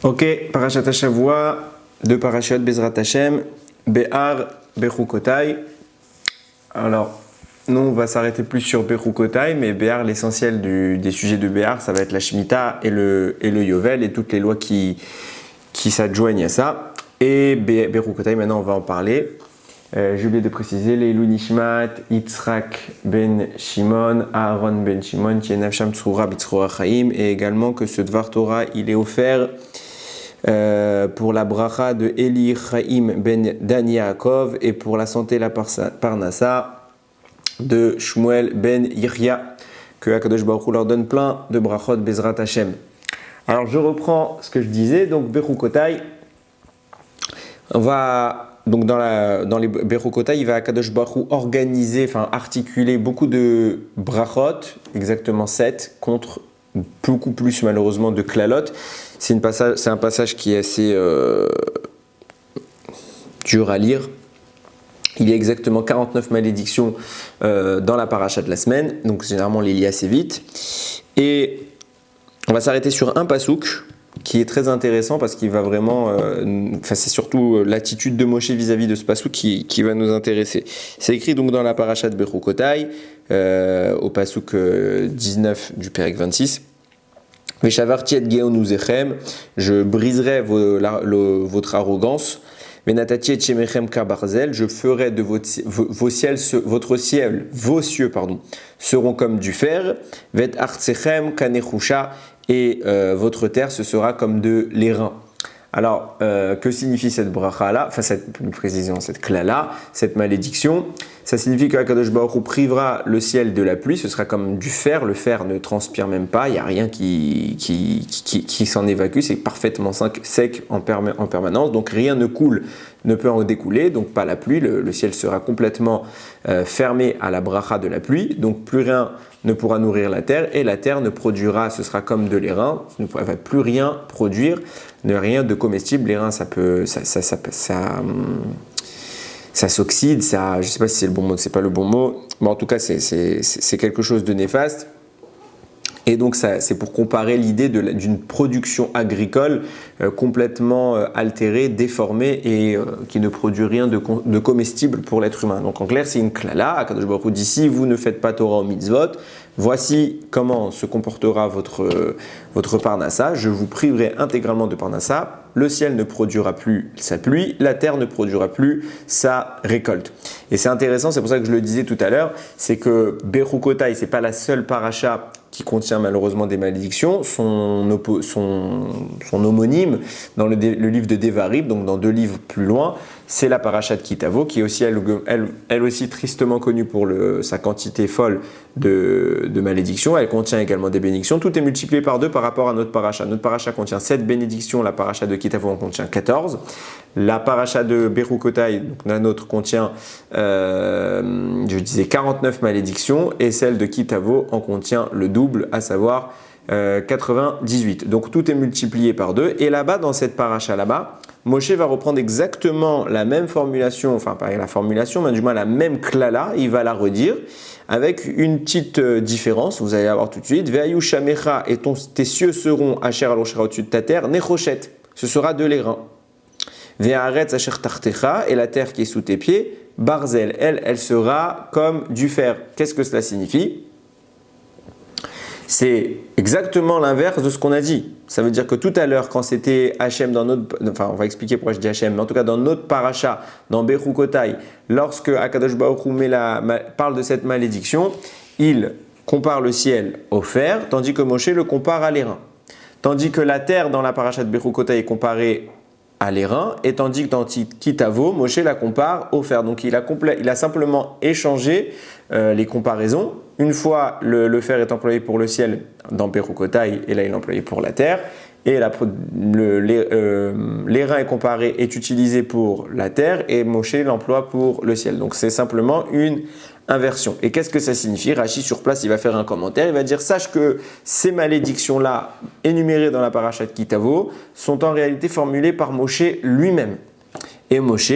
Ok, Parashat Hashavua, de Parashat Bezrat Hashem, Behar, Bechukotai. Alors, nous on va s'arrêter plus sur Bechukotai, mais Behar, l'essentiel des sujets de Behar, ça va être la Shemitah et le Yovel et toutes les lois qui s'adjoignent à ça. Et Bechukotai, maintenant on va en parler. J'ai oublié de préciser, Leilou Nishmat, Yitzhak ben Shimon, Aaron ben Shimon, Tienav Sham Tsroura Bitsroa Chaim, et également que ce Dvar Torah, il est offert pour la bracha de Eli Chaim ben Dan Yaakov et pour la santé et la parnassa de Shmuel ben Yirya, que Akadosh Baruch Hu leur donne plein de brachot Bezrat Hashem. Alors je reprends ce que je disais, donc Bechukotai, on va... Donc dans les Bechukotai, il va Akadosh Baruch Hu organiser, articuler beaucoup de brachot, exactement 7, contre beaucoup plus malheureusement de klalot. C'est un passage qui est assez dur à lire. Il y a exactement 49 malédictions dans la paracha de la semaine, donc généralement on les lit assez vite. Et on va s'arrêter sur un pasouk qui est très intéressant parce qu'il va vraiment, c'est surtout l'attitude de Moshe vis-à-vis de ce pasouk qui va nous intéresser. C'est écrit donc dans la paracha de Bechukotai, au pasouk 19 du Pérek 26. Veshavarti et geonuzechem, je briserai votre arrogance. Venatati et shemechem kabarzel, je ferai de vos cieux seront comme du fer. Vet artsechem kanechusha, et votre terre ce sera comme de l'airain. Alors, que signifie cette bracha-là, cette klala, cette malédiction? Ça signifie que Akadosh Baruch Hu privera le ciel de la pluie, ce sera comme du fer, le fer ne transpire même pas, il n'y a rien qui s'en évacue, c'est parfaitement sec en permanence, donc rien ne peut en découler, donc pas la pluie, le ciel sera complètement fermé à la bracha de la pluie, donc plus rien ne pourra nourrir la terre, et la terre ne produira, ce sera comme de l'airain, ne va plus rien produire, rien de comestible. L'airain, ça s'oxyde, je ne sais pas si c'est le bon mot, c'est pas le bon mot, mais en tout cas c'est quelque chose de néfaste. Et donc c'est pour comparer l'idée d'une production agricole complètement altérée, déformée et qui ne produit rien de comestible pour l'être humain. Donc en clair, c'est une klala. Akadosh Baruch Hu dit, si vous ne faites pas Torah au mitzvot, voici comment se comportera votre parnassa. Je vous priverai intégralement de parnassa. Le ciel ne produira plus sa pluie, la terre ne produira plus sa récolte. Et c'est intéressant, c'est pour ça que je le disais tout à l'heure, c'est que Bechukotai, c'est pas la seule paracha qui contient malheureusement des malédictions. Son homonyme dans le livre de Devarim, donc dans 2 livres plus loin, c'est la paracha de Kitavo, qui est aussi elle aussi tristement connue pour sa quantité folle de malédictions. Elle contient également des bénédictions. Tout est multiplié par 2 par rapport à notre paracha. Notre paracha contient 7 bénédictions, la paracha de Kitavo en contient 14. La paracha de Bechukotai, donc la nôtre, contient 49 malédictions, et celle de Kitavo en contient le double, à savoir 98. Donc tout est multiplié par 2. Et là-bas, dans cette paracha là-bas, Moshe va reprendre exactement la même formulation, pas la formulation, mais du moins la même klala, il va la redire avec une petite différence, vous allez la voir tout de suite. Ve'ayu shamecha, et tes cieux seront asher aloshera, au-dessus de ta terre, nechoshet, ce sera de l'airain. Ve'aretz asher tartecha, et la terre qui est sous tes pieds, barzel, elle sera comme du fer. Qu'est-ce que cela signifie? C'est exactement l'inverse de ce qu'on a dit. Ça veut dire que tout à l'heure, quand c'était Hachem on va expliquer pourquoi je dis Hachem, mais en tout cas dans notre paracha, dans Bechukotai, lorsque Akadosh Baruch Hu parle de cette malédiction, il compare le ciel au fer, tandis que Moshe le compare à l'airain. Tandis que la terre dans la paracha de Bechukotai est comparée à l'airain, et tandis que dans Kitavo, Moshe la compare au fer. Donc il a simplement échangé les comparaisons. Une fois, le fer est employé pour le ciel dans Bechukotai, et là il est employé pour la terre. Et l'airain est utilisé pour la terre, et Moshe l'emploie pour le ciel. Donc c'est simplement une inversion. Et qu'est-ce que ça signifie? Rashi sur place, il va faire un commentaire, il va dire, sache que ces malédictions-là, énumérées dans la paracha de Kitavo, sont en réalité formulées par Moshe lui-même. Et Moshe,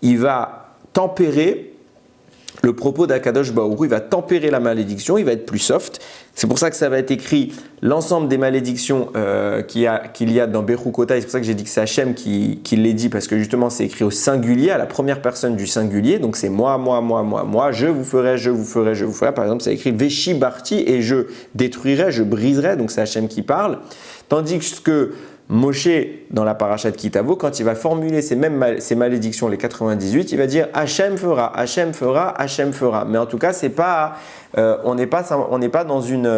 il va tempérer le propos d'Akadosh Baruch Hu, il va tempérer la malédiction, il va être plus soft. C'est pour ça que ça va être écrit l'ensemble des malédictions qu'il y a dans Bechukotai. C'est pour ça que j'ai dit que c'est Hachem qui les dit, parce que justement c'est écrit au singulier, à la première personne du singulier. Donc c'est moi, je vous ferai, je vous ferai, je vous ferai. Par exemple, c'est écrit Veshi Barti et je détruirai, je briserai. Donc c'est Hachem qui parle. Tandis que Moshe, dans la paracha de Kitavo, quand il va formuler ces malédictions, les 98, il va dire Hachem fera, Hachem fera, Hachem fera. Mais en tout cas, c'est pas, on n'est pas dans une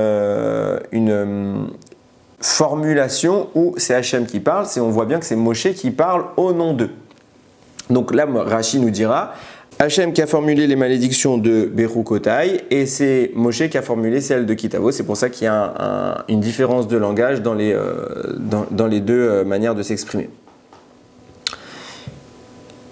formulation où c'est Hachem qui parle, on voit bien que c'est Moshe qui parle au nom d'eux. Donc là, Rashi nous dira Hachem qui a formulé les malédictions de Bechukotai et c'est Moshe qui a formulé celles de Kitavo. C'est pour ça qu'il y a une différence de langage dans les deux manières de s'exprimer.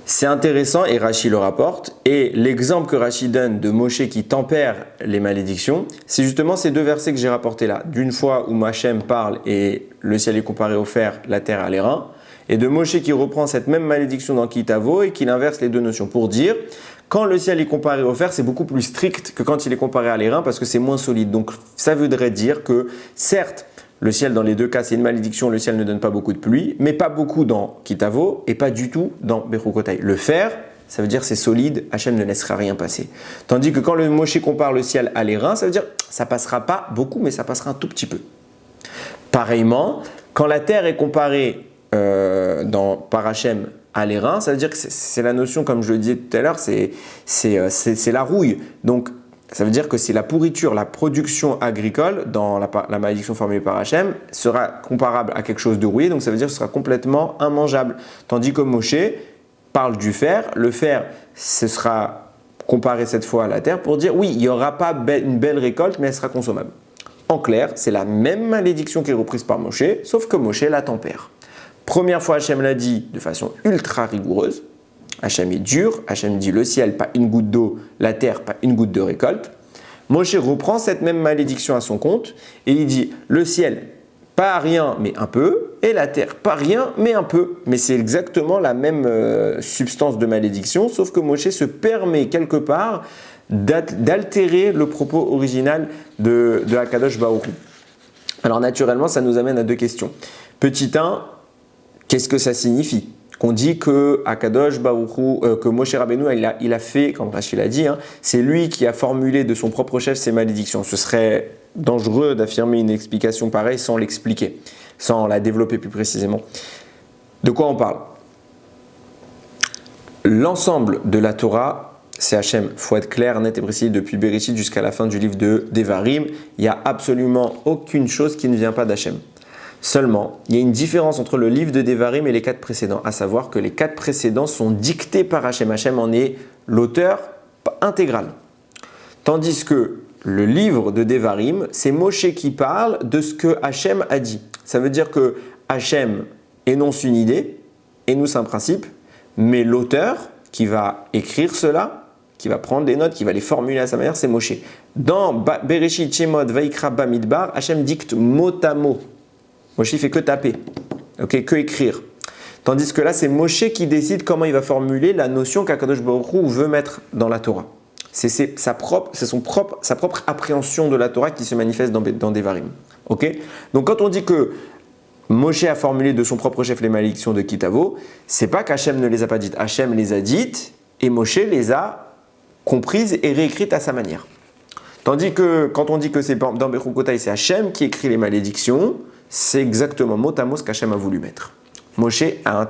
C'est intéressant et Rashi le rapporte. Et l'exemple que Rashi donne de Moshe qui tempère les malédictions, c'est justement ces deux versets que j'ai rapportés là. D'une fois où Hachem parle et le ciel est comparé au fer, la terre à l'airain. Et de Moshe qui reprend cette même malédiction dans Kitavo et qui inverse les deux notions pour dire quand le ciel est comparé au fer, c'est beaucoup plus strict que quand il est comparé à l'airain parce que c'est moins solide. Donc ça voudrait dire que certes, le ciel dans les deux cas c'est une malédiction, le ciel ne donne pas beaucoup de pluie, mais pas beaucoup dans Kitavo et pas du tout dans Bechukotai. Le fer, ça veut dire c'est solide, Hachem ne laissera rien passer. Tandis que quand le Moshe compare le ciel à l'airain, ça veut dire ça passera pas beaucoup, mais ça passera un tout petit peu. Pareillement, quand la terre est comparée par Hachem à l'airain, ça veut dire que c'est la notion, comme je le disais tout à l'heure, c'est la rouille. Donc ça veut dire que c'est la pourriture, la production agricole dans la malédiction formulée par Hachem sera comparable à quelque chose de rouillé, donc ça veut dire que ce sera complètement immangeable. Tandis que Moshe parle du fer, le fer ce sera comparé cette fois à la terre pour dire oui, il n'y aura pas une belle récolte, mais elle sera consommable. En clair, c'est la même malédiction qui est reprise par Moshe, sauf que Moshe la tempère. Première fois, Hachem l'a dit de façon ultra rigoureuse. Hachem est dur. Hachem dit le ciel, pas une goutte d'eau, la terre, pas une goutte de récolte. Moshe reprend cette même malédiction à son compte et il dit le ciel, pas rien, mais un peu, et la terre, pas rien, mais un peu. Mais c'est exactement la même substance de malédiction, sauf que Moshe se permet quelque part d'altérer le propos original de Akadosh Baruch Hu. Alors naturellement, ça nous amène à deux questions. Petit 1, qu'est-ce que ça signifie? Qu'on dit que Akadosh Baruch Hu, que Moshe Rabbeinu, il a fait, comme Rachid l'a dit, c'est lui qui a formulé de son propre chef ces malédictions. Ce serait dangereux d'affirmer une explication pareille sans l'expliquer, sans la développer plus précisément. De quoi on parle? L'ensemble de la Torah, c'est Hachem. Il faut être clair, net et précis depuis Bereshit jusqu'à la fin du livre de Devarim. Il n'y a absolument aucune chose qui ne vient pas d'Hachem. Seulement, il y a une différence entre le livre de Devarim et les 4 précédents, à savoir que les 4 précédents sont dictés par Hachem. Hachem en est l'auteur intégral. Tandis que le livre de Devarim, c'est Moshe qui parle de ce que Hachem a dit. Ça veut dire que Hachem énonce une idée, énonce un principe, mais l'auteur qui va écrire cela, qui va prendre des notes, qui va les formuler à sa manière, c'est Moshe. Dans Bereshit, Shemot, Vaikra, Bamidbar, Hachem dicte mot à mot. Moshe ne fait que taper, que écrire. Tandis que là, c'est Moshe qui décide comment il va formuler la notion qu'Akadosh Baruch Hu veut mettre dans la Torah. C'est sa propre appréhension de la Torah qui se manifeste dans Devarim. Donc quand on dit que Moshe a formulé de son propre chef les malédictions de Kitavo, c'est pas qu'Hachem ne les a pas dites. Hachem les a dites et Moshe les a comprises et réécrites à sa manière. Tandis que quand on dit que c'est dans Bechukotai, c'est Hachem qui écrit les malédictions, c'est exactement mot à mot ce qu'Hachem a voulu mettre. Moshe a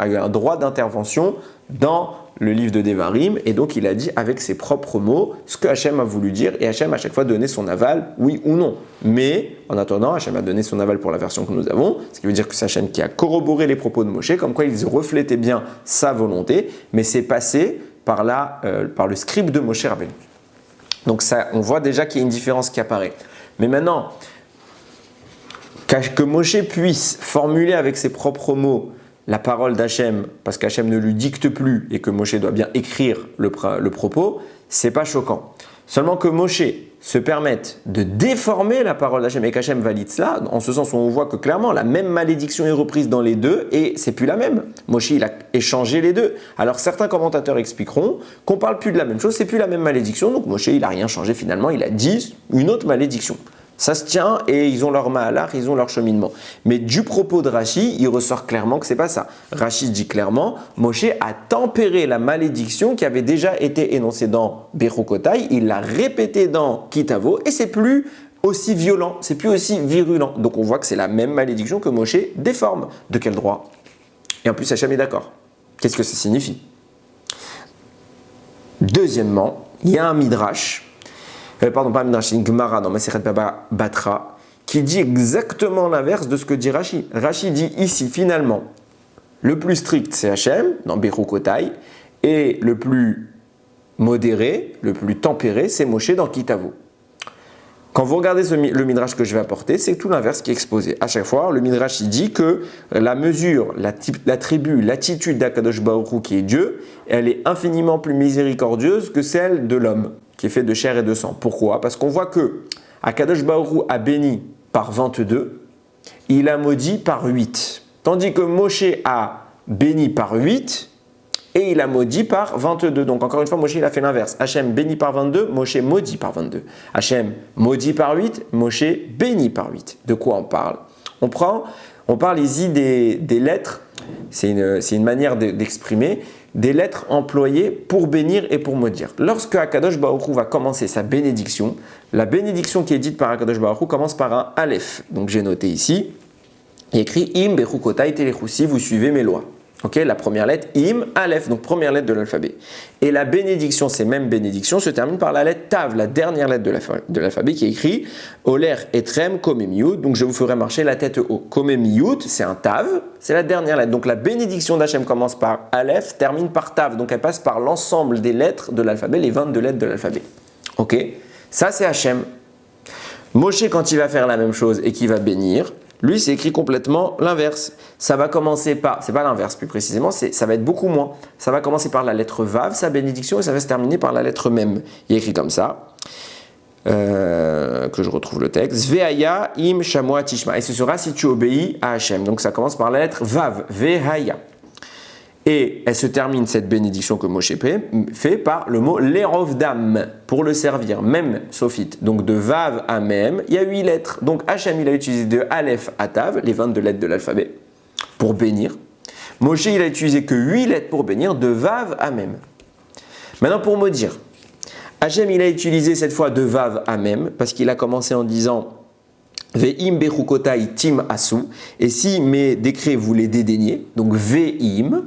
eu un droit d'intervention dans le livre de Devarim et donc il a dit avec ses propres mots ce que Hachem a voulu dire et Hachem a chaque fois donné son aval, oui ou non. Mais en attendant, Hachem a donné son aval pour la version que nous avons, ce qui veut dire que c'est Hachem qui a corroboré les propos de Moshe, comme quoi ils reflétaient bien sa volonté, mais c'est passé par le scribe de Moshe Rabbeinu. Donc ça, on voit déjà qu'il y a une différence qui apparaît. Mais maintenant, que Moshe puisse formuler avec ses propres mots la parole d'Hachem, parce qu'Hachem ne lui dicte plus et que Moshe doit bien écrire le propos, c'est pas choquant. Seulement que Moshe se permettent de déformer la parole d'Hachem et qu'Hachem valide cela, en ce sens où on voit que clairement la même malédiction est reprise dans les deux et c'est plus la même. Moshe il a échangé les deux. Alors certains commentateurs expliqueront qu'on parle plus de la même chose, c'est plus la même malédiction, donc Moshe il a rien changé finalement, il a dit une autre malédiction. Ça se tient et ils ont leur ma'alar, ils ont leur cheminement. Mais du propos de Rashi, il ressort clairement que c'est pas ça. Rashi dit clairement, Moshe a tempéré la malédiction qui avait déjà été énoncée dans Bechukotai, il l'a répétée dans Kitavo et c'est plus aussi violent, c'est plus aussi virulent. Donc on voit que c'est la même malédiction que Moshe déforme. De quel droit? Et en plus, Hachem est d'accord. Qu'est-ce que ça signifie? Deuxièmement, il y a un midrash. Pardon, pas un midrash, une Gemara dans Masechet Baba Batra, qui dit exactement l'inverse de ce que dit Rashi. Rashi dit ici, finalement, le plus strict, c'est Hachem, dans Bechukotai, et le plus modéré, le plus tempéré, c'est Moshe dans Kitavo. Quand vous regardez le midrash que je vais apporter, c'est tout l'inverse qui est exposé. À chaque fois, le midrash il dit que la mesure, l'attribut, l'attitude d'Akadosh Baruch Hu qui est Dieu, elle est infiniment plus miséricordieuse que celle de l'homme, qui est fait de chair et de sang. Pourquoi? Parce qu'on voit que Akadosh Baruch Hu a béni par 22, il a maudit par 8. Tandis que Moshe a béni par 8 et il a maudit par 22. Donc encore une fois, Moshe il a fait l'inverse. Hachem béni par 22, Moshe maudit par 22. Hachem maudit par 8, Moshe béni par 8. De quoi on parle? On parle ici des lettres, c'est une manière d'exprimer, des lettres employées pour bénir et pour maudire. Lorsque Akadosh Baruch Hu va commencer sa bénédiction, la bénédiction qui est dite par Akadosh Baruch Hu commence par un Aleph. Donc j'ai noté ici, il écrit Im Bechukotai Telechusi, vous suivez mes lois. Ok, la première lettre, Im, Aleph, donc première lettre de l'alphabet. Et la bénédiction, ces mêmes bénédictions, se terminent par la lettre Tav, la dernière lettre de l'alphabet qui est écrit Oler Etrem Komemiyut, donc je vous ferai marcher la tête haut. Komemiyut, c'est un Tav, c'est la dernière lettre. Donc la bénédiction d'Hachem commence par Aleph, termine par Tav, donc elle passe par l'ensemble des lettres de l'alphabet, les 22 lettres de l'alphabet. Ok, ça c'est Hachem. Moshe, quand il va faire la même chose et qu'il va bénir, lui, c'est écrit complètement l'inverse. Ça va commencer par, c'est pas l'inverse plus précisément, ça va être beaucoup moins. Ça va commencer par la lettre Vav, sa bénédiction, et ça va se terminer par la lettre Mem. Il est écrit comme ça, que je retrouve le texte. Ve'aya im shamoa tishma. Et ce sera si tu obéis à Hachem. Donc ça commence par la lettre Vav, Ve'aya. Et elle se termine, cette bénédiction que Moshe fait, par le mot Lerovdam, pour le servir, même sophite. Donc de Vav à Mem, il y a 8 lettres. Donc Hachem, il a utilisé de Aleph à Tav, les 22 lettres de l'alphabet, pour bénir. Moshe, il a utilisé que 8 lettres pour bénir, de Vav à Mem. Maintenant, pour maudire, Hachem, il a utilisé cette fois de Vav à Mem, parce qu'il a commencé en disant Ve'im bechukotai tim asu, et si mes décrets vous les dédaignez, donc Ve'im,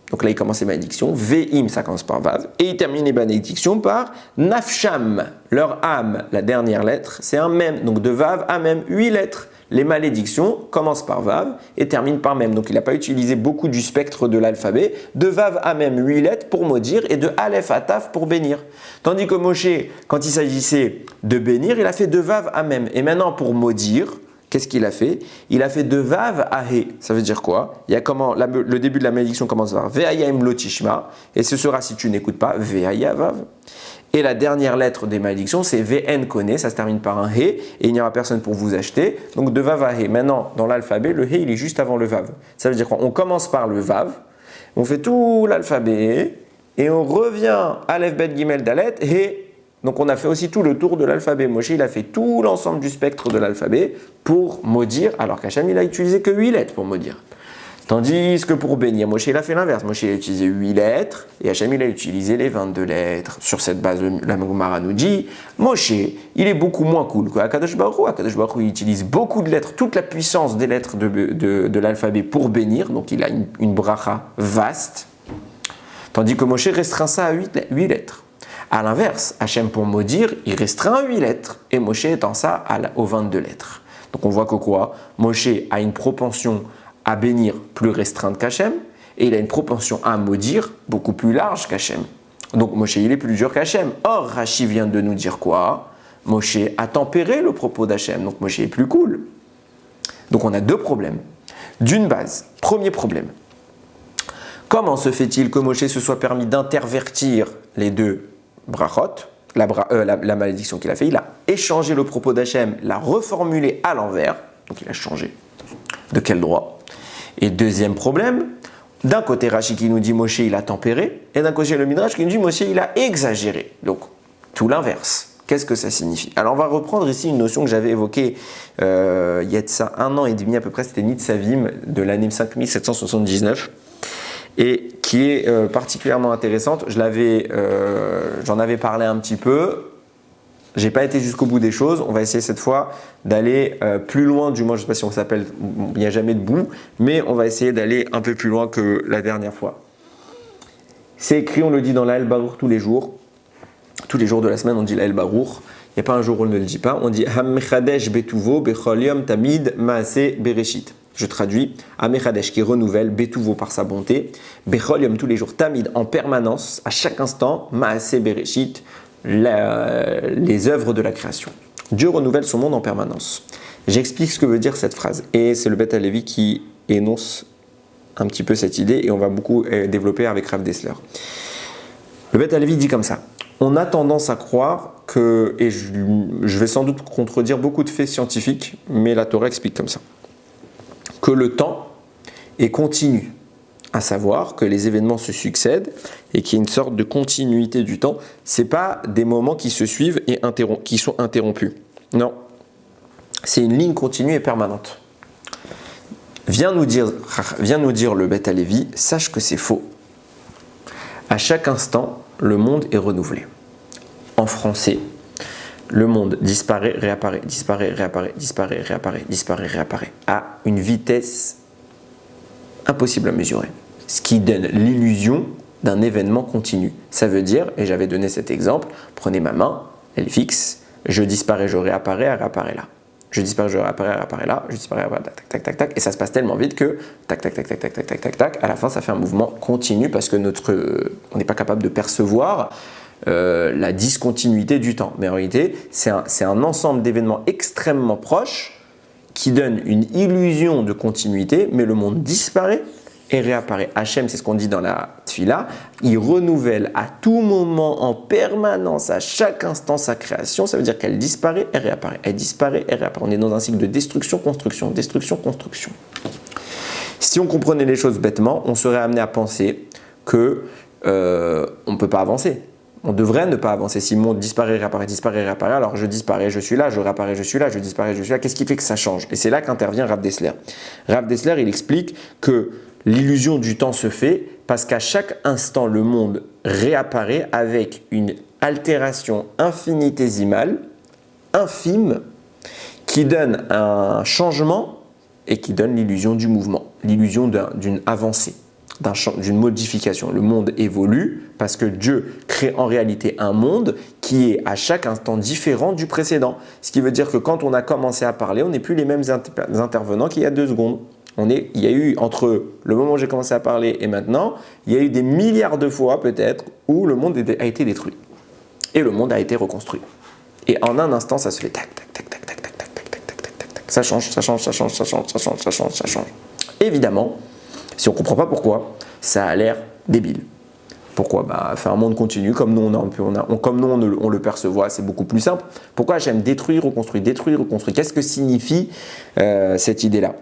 donc là, il commence les malédictions. Ve'im, ça commence par Vav. Et il termine les malédictions par Nafsham. Leur âme, la dernière lettre, c'est un Mem. Donc de Vav à Mem, 8 lettres. Les malédictions commencent par Vav et terminent par Mem. Donc il n'a pas utilisé beaucoup du spectre de l'alphabet. De Vav à Mem, 8 lettres pour maudire et de Aleph à Tav pour bénir. Tandis que Moshe, quand il s'agissait de bénir, il a fait de Vav à Mem. Et maintenant, pour maudire, qu'est-ce qu'il a fait? Il a fait de Vav à He. Ça veut dire quoi? Il y a le début de la malédiction commence par Ve'aya im lo tishma, et ce sera si tu n'écoutes pas, Ve'aya Vav. Et la dernière lettre des malédictions, c'est Ve'en kone, ça se termine par un He, et il n'y aura personne pour vous acheter. Donc de Vav à He. Maintenant, dans l'alphabet, le He, il est juste avant le Vav. Ça veut dire quoi? On commence par le Vav, on fait tout l'alphabet, et on revient Aleph, Bet, Gimel, Dalet, He. Donc on a fait aussi tout le tour de l'alphabet. Moshe, il a fait tout l'ensemble du spectre de l'alphabet pour maudire, alors qu'Hachem, il a utilisé que 8 lettres pour maudire. Tandis que pour bénir, Moshe, il a fait l'inverse. Moshe, il a utilisé 8 lettres et Hachem, il a utilisé les 22 lettres. Sur cette base, la Gemara nous dit, Moshe, il est beaucoup moins cool qu'Akadosh Baruch Hu. Akadosh Baruch Hu, il utilise beaucoup de lettres, toute la puissance des lettres de l'alphabet pour bénir. Donc il a une bracha vaste. Tandis que Moshe restreint ça à 8 lettres. A l'inverse, Hachem pour maudire, il restreint à 8 lettres et Moshe étend ça aux 22 lettres. Donc on voit que quoi? Moshe a une propension à bénir plus restreinte qu'Hachem et il a une propension à maudire beaucoup plus large qu'Hachem. Donc Moshe, il est plus dur qu'Hachem. Or, Rashi vient de nous dire quoi? Moshe a tempéré le propos d'Hachem, donc Moshe est plus cool. Donc on a 2 problèmes. D'une base, premier problème. Comment se fait-il que Moshe se soit permis d'intervertir les 2 brachot, la malédiction qu'il a fait. Il a échangé le propos d'Hachem, l'a reformulé à l'envers. Donc il a changé. De quel droit? Et deuxième problème, d'un côté Rashi qui nous dit Moshe il a tempéré, et d'un côté le Midrash qui nous dit Moshe il a exagéré. Donc tout l'inverse. Qu'est-ce que ça signifie? Alors on va reprendre ici une notion que j'avais évoquée il y a de ça 1 an et demi à peu près, c'était Nitzavim de l'année 5779, et qui est particulièrement intéressante. J'en avais parlé un petit peu. J'ai pas été jusqu'au bout des choses. On va essayer cette fois d'aller plus loin. Du moins, je sais pas si on s'appelle. Il n'y a jamais de bout, mais on va essayer d'aller un peu plus loin que la dernière fois. C'est écrit, on le dit dans la El Barour tous les jours. Tous les jours de la semaine, on dit la El Barour. Il n'y a pas un jour où on ne le dit pas. On dit Hammechadesh betuvo bechol yom tamid maase bereshit. Je traduis Hammechadesh qui renouvelle betuvo par sa bonté, bechol yom tous les jours, tamid en permanence, à chaque instant, maase bereshit. Les œuvres de la création. Dieu renouvelle son monde en permanence. J'explique ce que veut dire cette phrase. Et c'est le Beth Halevi qui énonce un petit peu cette idée et on va beaucoup développer avec Rav Dessler. Le Beth Halevi dit comme ça. On a tendance à croire que, et je vais sans doute contredire beaucoup de faits scientifiques, mais la Torah explique comme ça, que le temps est continu. À savoir que les événements se succèdent et qu'il y a une sorte de continuité du temps. Ce n'est pas des moments qui se suivent et qui sont interrompus. Non, c'est une ligne continue et permanente. Vient nous dire le Beth Halevi, sache que c'est faux. À chaque instant, le monde est renouvelé. En français, le monde disparaît, réapparaît, disparaît, réapparaît, disparaît, réapparaît, disparaît, réapparaît, à une vitesse impossible à mesurer. Ce qui donne l'illusion d'un événement continu. Ça veut dire, et j'avais donné cet exemple, prenez ma main, elle est fixe, je disparais, je réapparais, elle réapparaît là. Je disparais, je réapparais, elle réapparaît là, je disparais, tac, tac, tac, tac, et ça se passe tellement vite que tac, tac, tac, tac, tac, tac, tac, tac, tac, à la fin ça fait un mouvement continu parce que on n'est pas capable de percevoir la discontinuité du temps. Mais en réalité, c'est un ensemble d'événements extrêmement proches qui donne une illusion de continuité, mais le monde disparaît et réapparaît. Hachem, c'est ce qu'on dit dans la Tfila, il renouvelle à tout moment, en permanence, à chaque instant sa création. Ça veut dire qu'elle disparaît et réapparaît. Elle disparaît et réapparaît. On est dans un cycle de destruction-construction, destruction-construction. Si on comprenait les choses bêtement, on serait amené à penser que on ne peut pas avancer. On devrait ne pas avancer. Si le monde disparaît, réapparaît, alors je disparais, je suis là, je réapparais, je suis là, je disparais, je suis là. Qu'est-ce qui fait que ça change? Et c'est là qu'intervient Rav Dessler. Rav Dessler, il explique que l'illusion du temps se fait parce qu'à chaque instant, le monde réapparaît avec une altération infinitésimale, infime, qui donne un changement et qui donne l'illusion du mouvement, l'illusion d'une avancée, d'une modification. Le monde évolue parce que Dieu crée en réalité un monde qui est à chaque instant différent du précédent. Ce qui veut dire que quand on a commencé à parler, on n'est plus les mêmes intervenants qu'il y a 2 secondes. Il y a eu, entre le moment où j'ai commencé à parler et maintenant, il y a eu des milliards de fois peut-être où le monde a été détruit. Et le monde a été reconstruit. Et en un instant, ça se fait tac, tac, tac, tac, tac, tac, tac, tac, tac, tac, tac, tac. Ça change, ça change, ça change, ça change, ça change, ça change, ça change. Évidemment, si on ne comprend pas pourquoi, ça a l'air débile. Pourquoi? Faire un monde continu, comme nous on le perçoit, c'est beaucoup plus simple. Pourquoi j'aime détruire, reconstruire, détruire, reconstruire? Qu'est-ce que signifie cette idée-là?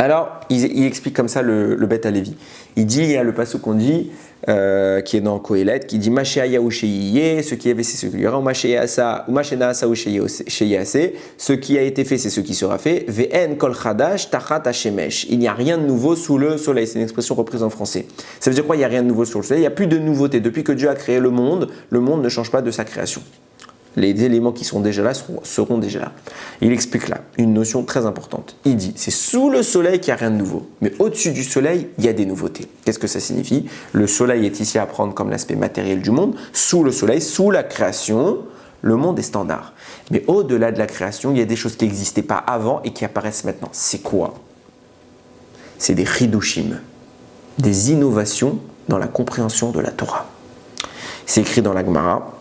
Alors, il explique comme ça le Beth Halevi. Il dit, il y a le passage qu'on dit, qui est dans Kohelet, qui dit Mashéaya ou Sheyye, ce qui avait c'est ce qui y aura, ou Mashéasa ou Sheyase, ce qui a été fait c'est ce qui sera fait, Ve'en kol chadash tachat hashemesh. Il n'y a rien de nouveau sous le soleil. C'est une expression reprise en français. Ça veut dire quoi? Il n'y a rien de nouveau sous le soleil. Il n'y a plus de nouveauté. Depuis que Dieu a créé le monde ne change pas de sa création. Les éléments qui sont déjà là seront déjà là. Il explique là une notion très importante. Il dit, c'est sous le soleil qu'il n'y a rien de nouveau. Mais au-dessus du soleil, il y a des nouveautés. Qu'est-ce que ça signifie? Le soleil est ici à prendre comme l'aspect matériel du monde. Sous le soleil, sous la création, le monde est standard. Mais au-delà de la création, il y a des choses qui n'existaient pas avant et qui apparaissent maintenant. C'est quoi? C'est des chidushim, des innovations dans la compréhension de la Torah. C'est écrit dans la Gemara.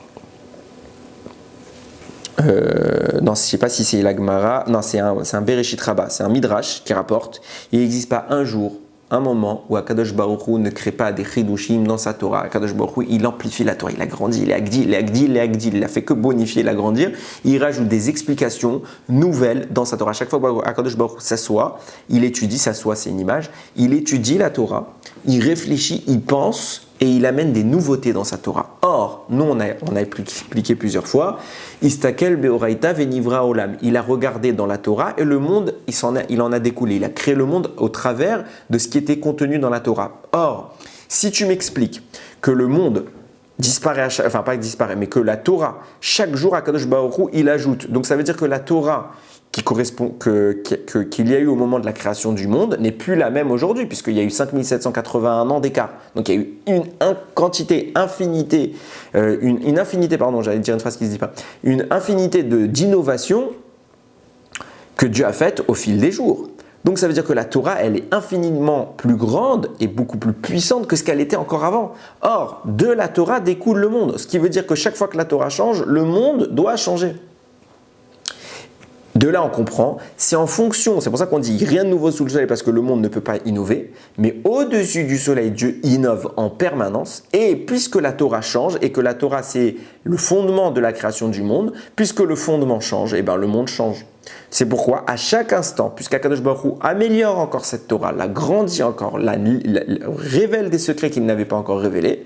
Non, je ne sais pas si c'est la Gemara. Non, c'est un Bereshit Rabbah, c'est un Midrash qui rapporte. Il n'existe pas un jour, un moment où Akadosh Baruch Hu ne crée pas des chidushim dans sa Torah. Akadosh Baruch Hu, il amplifie la Torah, il agrandit, il a fait que bonifier, l'agrandir. Il rajoute des explications nouvelles dans sa Torah. À chaque fois que Akadosh Baruch Hu s'assoit, il étudie, s'assoit, c'est une image, il étudie la Torah, il réfléchit, il pense et il amène des nouveautés dans sa Torah. Or, nous on a expliqué plusieurs fois, Istakel beoraita venivra olam. Il a regardé dans la Torah et le monde, il en a découlé. Il a créé le monde au travers de ce qui était contenu dans la Torah. Or, si tu m'expliques que le monde disparaît, enfin pas disparaît, mais que la Torah, chaque jour à Kadosh Baruch Hu, il ajoute. Donc ça veut dire que la Torah qui correspond, qu'il y a eu au moment de la création du monde n'est plus la même aujourd'hui, puisqu'il y a eu 5781 ans d'écart. Donc il y a eu une infinité, j'allais dire une phrase qui ne se dit pas, une infinité d'innovations que Dieu a faites au fil des jours. Donc ça veut dire que la Torah, elle est infiniment plus grande et beaucoup plus puissante que ce qu'elle était encore avant. Or, de la Torah découle le monde, ce qui veut dire que chaque fois que la Torah change, le monde doit changer. De là, on comprend, c'est en fonction, c'est pour ça qu'on dit rien de nouveau sous le soleil parce que le monde ne peut pas innover, mais au-dessus du soleil, Dieu innove en permanence et puisque la Torah change et que la Torah c'est le fondement de la création du monde, puisque le fondement change, et bien le monde change. C'est pourquoi à chaque instant, puisqu'Akadosh Baruch Hu améliore encore cette Torah, la grandit encore, révèle des secrets qu'il n'avait pas encore révélés,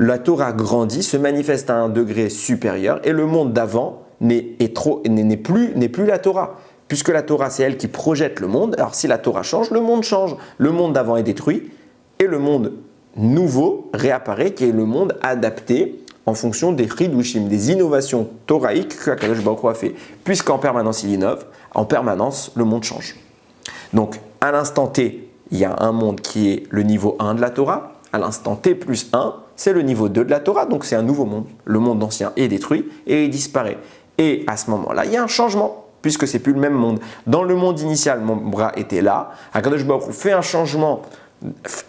la Torah grandit, se manifeste à un degré supérieur et le monde d'avant n'est plus la Torah. Puisque la Torah, c'est elle qui projette le monde, alors si la Torah change, le monde change. Le monde d'avant est détruit et le monde nouveau réapparaît, qui est le monde adapté en fonction des chidushim, des innovations toraïques que Akadosh Baruch Hu a fait. Puisqu'en permanence il innove, en permanence le monde change. Donc à l'instant T, il y a un monde qui est le niveau 1 de la Torah. À l'instant T plus 1, c'est le niveau 2 de la Torah, donc c'est un nouveau monde. Le monde ancien est détruit et il disparaît. Et à ce moment-là, il y a un changement, puisque c'est plus le même monde. Dans le monde initial, mon bras était là. Akadosh Baruch Hu fait un changement,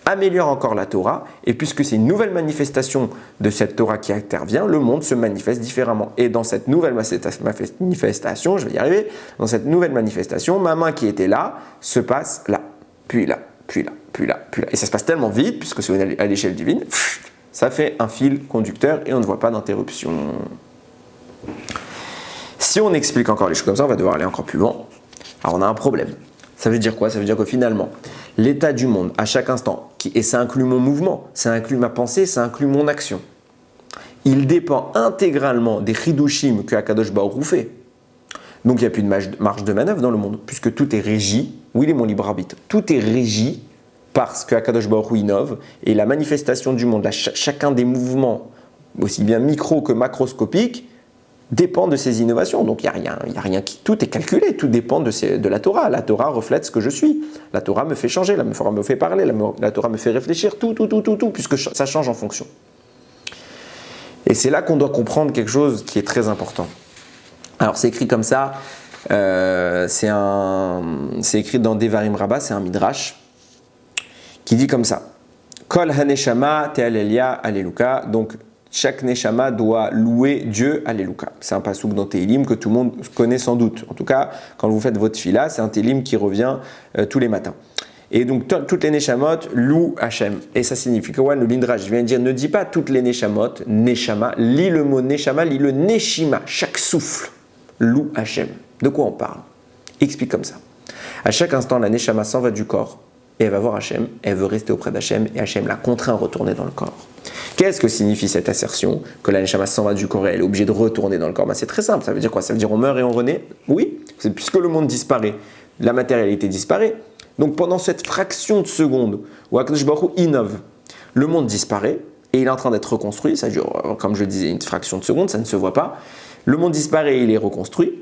améliore encore la Torah, et puisque c'est une nouvelle manifestation de cette Torah qui intervient, le monde se manifeste différemment. Et dans cette nouvelle manifestation, je vais y arriver, dans cette nouvelle manifestation, ma main qui était là se passe là, puis là, puis là, puis là, puis là. Et ça se passe tellement vite, puisque c'est à l'échelle divine, ça fait un fil conducteur et on ne voit pas d'interruption. Si on explique encore les choses comme ça, on va devoir aller encore plus loin. Alors on a un problème. Ça veut dire quoi? Ça veut dire que finalement, l'état du monde à chaque instant, et ça inclut mon mouvement, ça inclut ma pensée, ça inclut mon action, il dépend intégralement des chidushim que Akadosh Baruch Hu fait. Donc il n'y a plus de marge de manœuvre dans le monde, puisque tout est régi, oui, il est mon libre arbitre, tout est régi parce que Akadosh Baruch Hu innove, et la manifestation du monde, chacun des mouvements, aussi bien micro que macroscopiques, dépend de ces innovations. Donc il n'y a rien qui. Tout est calculé, tout dépend de la Torah. La Torah reflète ce que je suis. La Torah me fait changer, la Torah me fait parler, la Torah me fait réfléchir, tout, puisque ça change en fonction. Et c'est là qu'on doit comprendre quelque chose qui est très important. Alors c'est écrit comme ça, c'est écrit dans Devarim Rabbah, c'est un midrash qui dit comme ça. Kol haneshama te'alelia aleluka. Donc chaque neshama doit louer Dieu, alléluia. C'est un pasouk dans Tehillim que tout le monde connaît sans doute. En tout cas, quand vous faites votre fila, c'est un Tehillim qui revient tous les matins. Et donc, toutes les neshamot louent Hachem. Et ça signifie que le Midrash vient de dire, ne dis pas toutes les neshamot, neshama, lis le mot neshama, lis le neshima, chaque souffle loue Hachem. De quoi on parle? Explique comme ça. À chaque instant, la neshama s'en va du corps et elle va voir Hachem, elle veut rester auprès d'Hachem et Hachem la contraint à retourner dans le corps. Qu'est-ce que signifie cette assertion que la neshama s'en va du corps et elle est obligée de retourner dans le corps? C'est très simple, ça veut dire quoi? Ça veut dire on meurt et on renaît? Oui, puisque le monde disparaît, la matérialité disparaît. Donc pendant cette fraction de seconde où Akadosh Baruch Hu innove, le monde disparaît et il est en train d'être reconstruit, ça dure, comme je disais, une fraction de seconde, ça ne se voit pas. Le monde disparaît et il est reconstruit.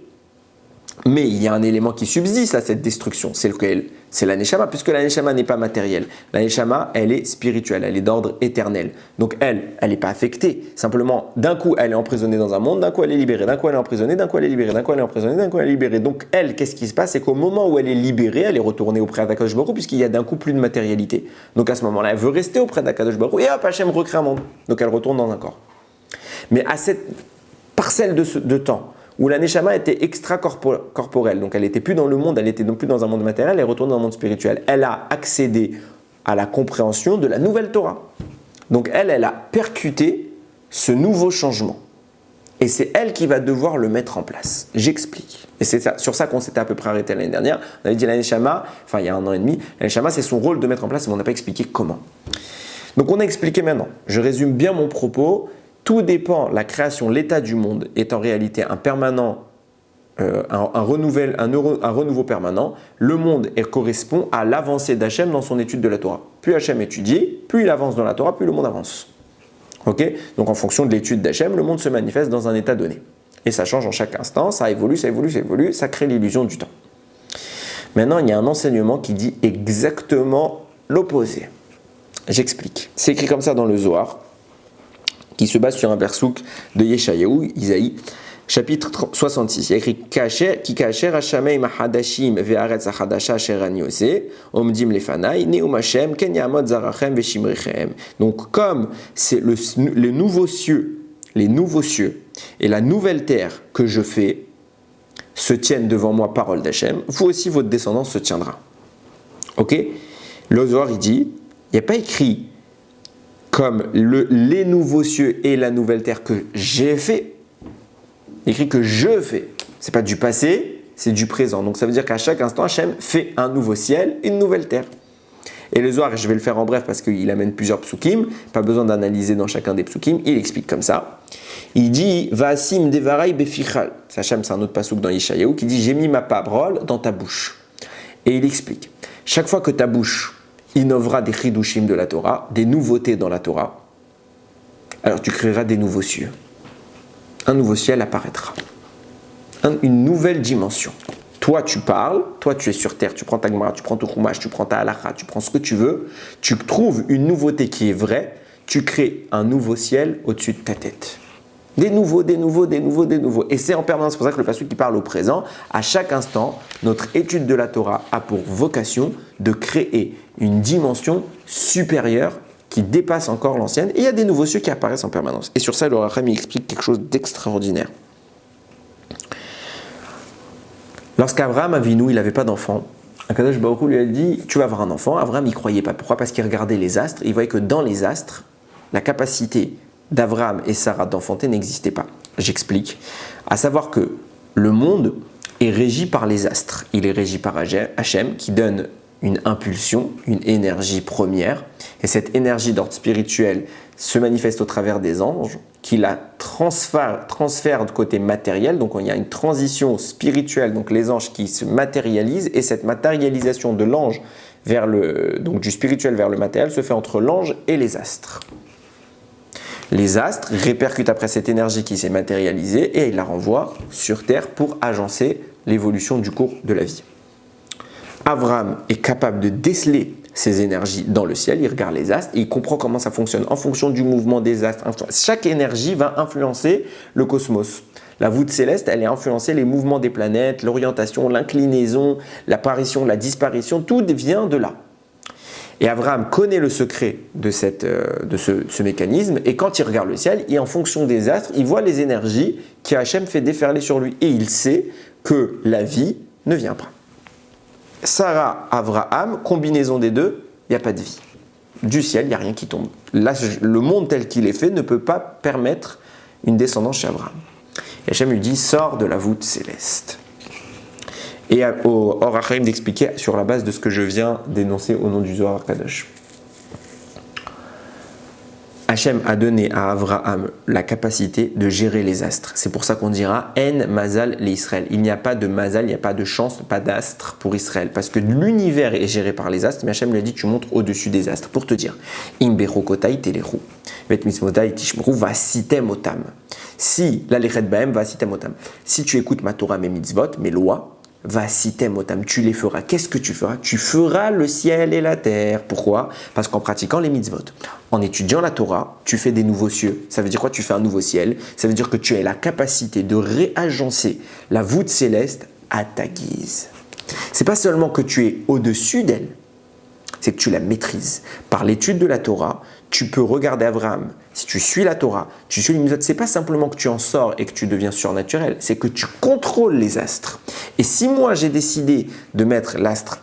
Mais il y a un élément qui subsiste à cette destruction, c'est lequel? C'est la neshama, puisque la neshama n'est pas matérielle. La neshama, elle est spirituelle, elle est d'ordre éternel. Donc elle n'est pas affectée. Simplement, d'un coup, elle est emprisonnée dans un monde, d'un coup, elle est libérée, d'un coup, elle est emprisonnée, d'un coup, elle est libérée, d'un coup, elle est emprisonnée, d'un coup, elle est libérée. Donc elle, qu'est-ce qui se passe? C'est qu'au moment où elle est libérée, elle est retournée auprès d'Akadosh Baruch Hu, puisqu'il y a d'un coup plus de matérialité. Donc à ce moment-là, elle veut rester auprès d'Akadosh Baruch Hu, et hop, Hachem recrée un monde. Donc elle retourne dans un corps. Mais à cette parcelle de temps, où la neshama était extra-corporelle, donc elle n'était plus dans le monde, elle n'était non plus dans un monde matériel, elle est retournée dans le monde spirituel. Elle a accédé à la compréhension de la nouvelle Torah. Donc elle a percuté ce nouveau changement. Et c'est elle qui va devoir le mettre en place. J'explique. Et c'est sur ça qu'on s'était à peu près arrêté l'année dernière. On avait dit la Neshama, enfin il y a 1 an et demi, la Neshama c'est son rôle de mettre en place, mais on n'a pas expliqué comment. Donc on a expliqué maintenant. Je résume bien mon propos. Tout dépend, la création, l'état du monde est en réalité un permanent, un renouveau permanent. Le monde correspond à l'avancée d'Hachem dans son étude de la Torah. Plus Hachem étudie, plus il avance dans la Torah, plus le monde avance. Okay, donc en fonction de l'étude d'Hachem, le monde se manifeste dans un état donné. Et ça change en chaque instant, ça évolue, ça évolue, ça évolue, ça crée l'illusion du temps. Maintenant, il y a un enseignement qui dit exactement l'opposé. J'explique. C'est écrit comme ça dans le Zohar, qui se base sur un versouk de Yeshayahu, Isaïe, chapitre 66. Il y a écrit Ki kacher hashamei mahadashim ve'aretz hachadasha asher ani oseh omdim lefanai neum Hashem ken ya'amod zarachem ve'shimrichem. Donc comme c'est les nouveaux cieux et la nouvelle terre que je fais se tiennent devant moi, parole d'Hachem, vous aussi votre descendance se tiendra. Ok? Le Zohar il dit, il n'y a pas écrit comme les nouveaux cieux et la nouvelle terre que j'ai fait. Il écrit que je fais. Ce n'est pas du passé, c'est du présent. Donc ça veut dire qu'à chaque instant, Hachem fait un nouveau ciel, une nouvelle terre. Et le Zohar, je vais le faire en bref parce qu'il amène plusieurs psukim, pas besoin d'analyser dans chacun des psukim, il explique comme ça. Il dit Va'asim devarai befichal. Hachem, c'est un autre pasuk dans Yeshayahu qui dit j'ai mis ma parole dans ta bouche. Et il explique chaque fois que ta bouche innovera des chidushim de la Torah, des nouveautés dans la Torah, alors tu créeras des nouveaux cieux. Un nouveau ciel apparaîtra. Une nouvelle dimension. Toi, tu parles, toi, tu es sur terre, tu prends ta Gemara, tu prends ton Chumash, tu prends ta Halakha, tu prends ce que tu veux, tu trouves une nouveauté qui est vraie, tu crées un nouveau ciel au-dessus de ta tête. Des nouveaux. Et c'est en permanence, c'est pour ça que le pasuk qui parle au présent, à chaque instant, notre étude de la Torah a pour vocation de créer une dimension supérieure qui dépasse encore l'ancienne, et il y a des nouveaux cieux qui apparaissent en permanence. Et sur ça, le Racham explique quelque chose d'extraordinaire. Lorsqu'Abraham Avinu, il n'avait pas d'enfant, Akadosh Baruch Hu lui a dit « Tu vas avoir un enfant ». Abraham n'y croyait pas. Pourquoi ? Parce qu'il regardait les astres, et il voyait que dans les astres, la capacité d'Abraham et Sarah d'enfanter n'existait pas. J'explique. À savoir que le monde est régi par les astres. Il est régi par Hachem qui donne une impulsion, une énergie première, et cette énergie d'ordre spirituel se manifeste au travers des anges, qui la transfèrent de côté matériel, donc il y a une transition spirituelle, donc les anges qui se matérialisent, et cette matérialisation de l'ange donc du spirituel vers le matériel se fait entre l'ange et les astres. Les astres répercutent après cette énergie qui s'est matérialisée et ils la renvoient sur Terre pour agencer l'évolution du cours de la vie. Abraham est capable de déceler ces énergies dans le ciel, il regarde les astres et il comprend comment ça fonctionne en fonction du mouvement des astres. Chaque énergie va influencer le cosmos. La voûte céleste, elle est influencée les mouvements des planètes, l'orientation, l'inclinaison, l'apparition, la disparition, tout vient de là. Et Abraham connaît le secret de ce mécanisme, et quand il regarde le ciel, et en fonction des astres, il voit les énergies qu'Hachem fait déferler sur lui, et il sait que la vie ne vient pas. Sarah, Abraham, combinaison des deux, il n'y a pas de vie. Du ciel, il n'y a rien qui tombe. Là, le monde tel qu'il est fait ne peut pas permettre une descendance chez Abraham. Et Hachem lui dit, sors de la voûte céleste. Et au Or HaChaim d'expliquer sur la base de ce que je viens d'énoncer au nom du Zohar Kadosh. Hachem a donné à Abraham la capacité de gérer les astres. C'est pour ça qu'on dira En Mazal l'Israël. Il n'y a pas de Mazal, il n'y a pas de chance, pas d'astre pour Israël. Parce que l'univers est géré par les astres, mais Hachem lui a dit tu montes au-dessus des astres. Pour te dire Imberokotai teleru, vet mismotai tishmeru vasitem otam. Si l'alechet baem vasitem otam. Si tu écoutes ma Torah, mes mitzvot, mes lois, Vasitem otam, tu les feras. Qu'est-ce que tu feras ? Tu feras le ciel et la terre. Pourquoi ? Parce qu'en pratiquant les mitzvot, en étudiant la Torah, tu fais des nouveaux cieux. Ça veut dire quoi ? Tu fais un nouveau ciel. Ça veut dire que tu as la capacité de réagencer la voûte céleste à ta guise. C'est pas seulement que tu es au-dessus d'elle, c'est que tu la maîtrises. Par l'étude de la Torah, tu peux regarder Abraham, si tu suis la Torah, tu suis les mitzvot, c'est pas simplement que tu en sors et que tu deviens surnaturel, c'est que tu contrôles les astres. Et si moi j'ai décidé de mettre l'astre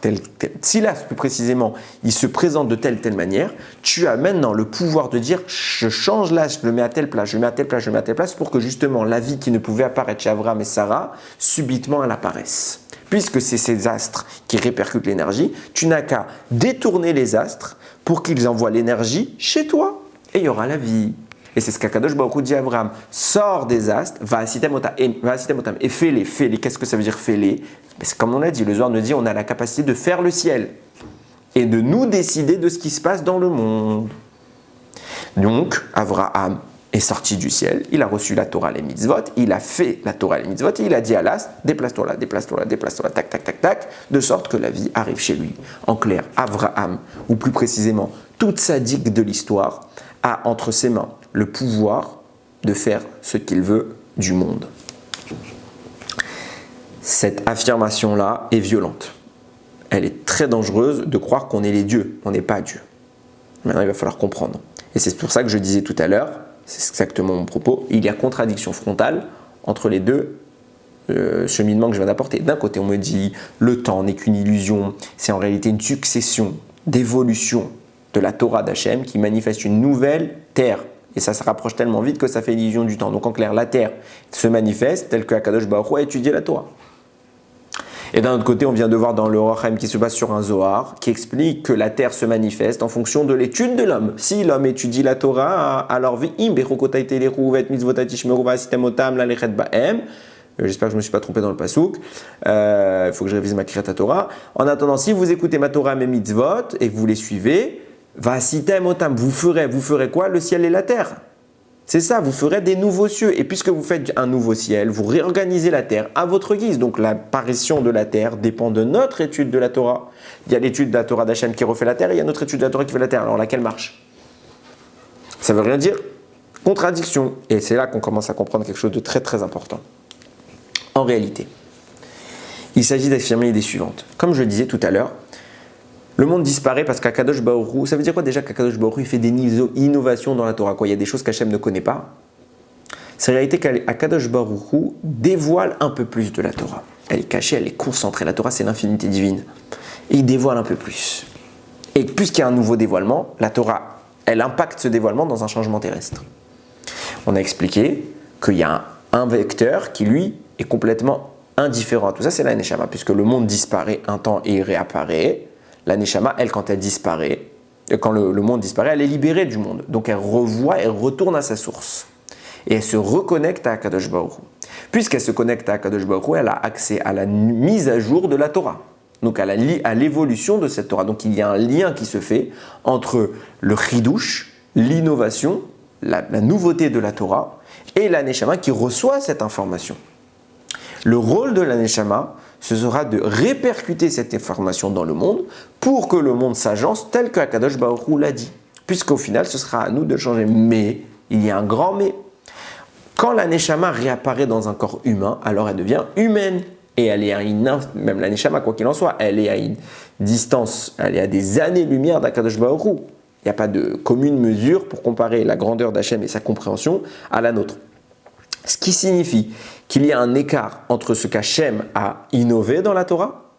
si l'astre plus précisément, il se présente de telle manière, tu as maintenant le pouvoir de dire je change l'astre, je le mets à telle place, je le mets à telle place, je le mets à telle place pour que justement la vie qui ne pouvait apparaître chez Abraham et Sarah, subitement elle apparaisse. Puisque c'est ces astres qui répercutent l'énergie, tu n'as qu'à détourner les astres pour qu'ils envoient l'énergie chez toi et il y aura la vie. Et c'est ce qu'Akadosh Baruch Hu dit à Abraham, sors des astres, va à Sitem Otam et fais-les. Qu'est-ce que ça veut dire fais-les? C'est comme on l'a dit, le Zohar nous dit on a la capacité de faire le ciel et de nous décider de ce qui se passe dans le monde. Donc Abraham est sorti du ciel, il a reçu la Torah, les mitzvot, il a fait la Torah, les mitzvot, et il a dit à l'astre, déplace-toi là, tac, de sorte que la vie arrive chez lui. En clair, Abraham, ou plus précisément, toute sadique de l'histoire, a entre ses mains le pouvoir de faire ce qu'il veut du monde. Cette affirmation-là est violente. Elle est très dangereuse de croire qu'on est les dieux, on n'est pas Dieu. Maintenant, il va falloir comprendre. Et c'est pour ça que je disais tout à l'heure, c'est exactement mon propos, il y a contradiction frontale entre les deux cheminements que je viens d'apporter. D'un côté, on me dit le temps n'est qu'une illusion, c'est en réalité une succession d'évolutions de la Torah d'Hachem qui manifeste une nouvelle terre. Et ça se rapproche tellement vite que ça fait l'illusion du temps. Donc en clair, la terre se manifeste telle que Akadosh Baruch Hu a étudié la Torah. Et d'un autre côté, on vient de voir dans le Orach Chaim qui se base sur un Zohar qui explique que la terre se manifeste en fonction de l'étude de l'homme. Si l'homme étudie la Torah, alors j'espère que je ne me suis pas trompé dans le pasouk. Il faut que je révise ma Kriyat Torah. En attendant, si vous écoutez ma Torah, mes mitzvot, et que vous les suivez, vous ferez quoi? Le ciel et la terre. C'est ça, vous ferez des nouveaux cieux. Et puisque vous faites un nouveau ciel, vous réorganisez la terre à votre guise. Donc l'apparition de la terre dépend de notre étude de la Torah. Il y a l'étude de la Torah d'Hachem qui refait la terre, et il y a notre étude de la Torah qui fait la terre. Alors laquelle marche? Ça ne veut rien dire. Contradiction. Et c'est là qu'on commence à comprendre quelque chose de très très important. En réalité, il s'agit d'affirmer l'idée suivante. Comme je le disais tout à l'heure, le monde disparaît parce qu'Akadosh Baruch Hu, ça veut dire quoi déjà qu'Akadosh Baruch Hu fait des innovations dans la Torah, quoi? Il y a des choses qu'Hachem ne connaît pas. C'est en réalité qu'Akadosh Baruch Hu dévoile un peu plus de la Torah. Elle est cachée, elle est concentrée. La Torah, c'est l'infinité divine. Et il dévoile un peu plus. Et puisqu'il y a un nouveau dévoilement, la Torah, elle impacte ce dévoilement dans un changement terrestre. On a expliqué qu'il y a un vecteur qui, lui, est complètement indifférent à tout ça, c'est la Neshama, puisque le monde disparaît un temps et il réapparaît. La Neshama, elle, quand elle disparaît, quand le monde disparaît, elle est libérée du monde. Donc elle revoit, elle retourne à sa source. Et elle se reconnecte à Akadosh Baruch Hu. Puisqu'elle se connecte à Akadosh Baruch Hu, elle a accès à la mise à jour de la Torah. Donc à l'évolution de cette Torah. Donc il y a un lien qui se fait entre le chidouche, l'innovation, la nouveauté de la Torah, et la Neshama qui reçoit cette information. Le rôle de la Neshama, ce sera de répercuter cette information dans le monde pour que le monde s'agence tel que Akadosh Baruch Hu l'a dit. Puisqu'au final, ce sera à nous de le changer. Mais, il y a un grand mais. Quand la Neshama réapparaît dans un corps humain, alors elle devient humaine. Et elle est à même la Neshama, quoi qu'il en soit, elle est à une distance, elle est à des années-lumière d'Akadosh Baruch Hu. Il n'y a pas de commune mesure pour comparer la grandeur d'Hachem et sa compréhension à la nôtre. Ce qui signifie qu'il y a un écart entre ce qu'Hachem a innové dans la Torah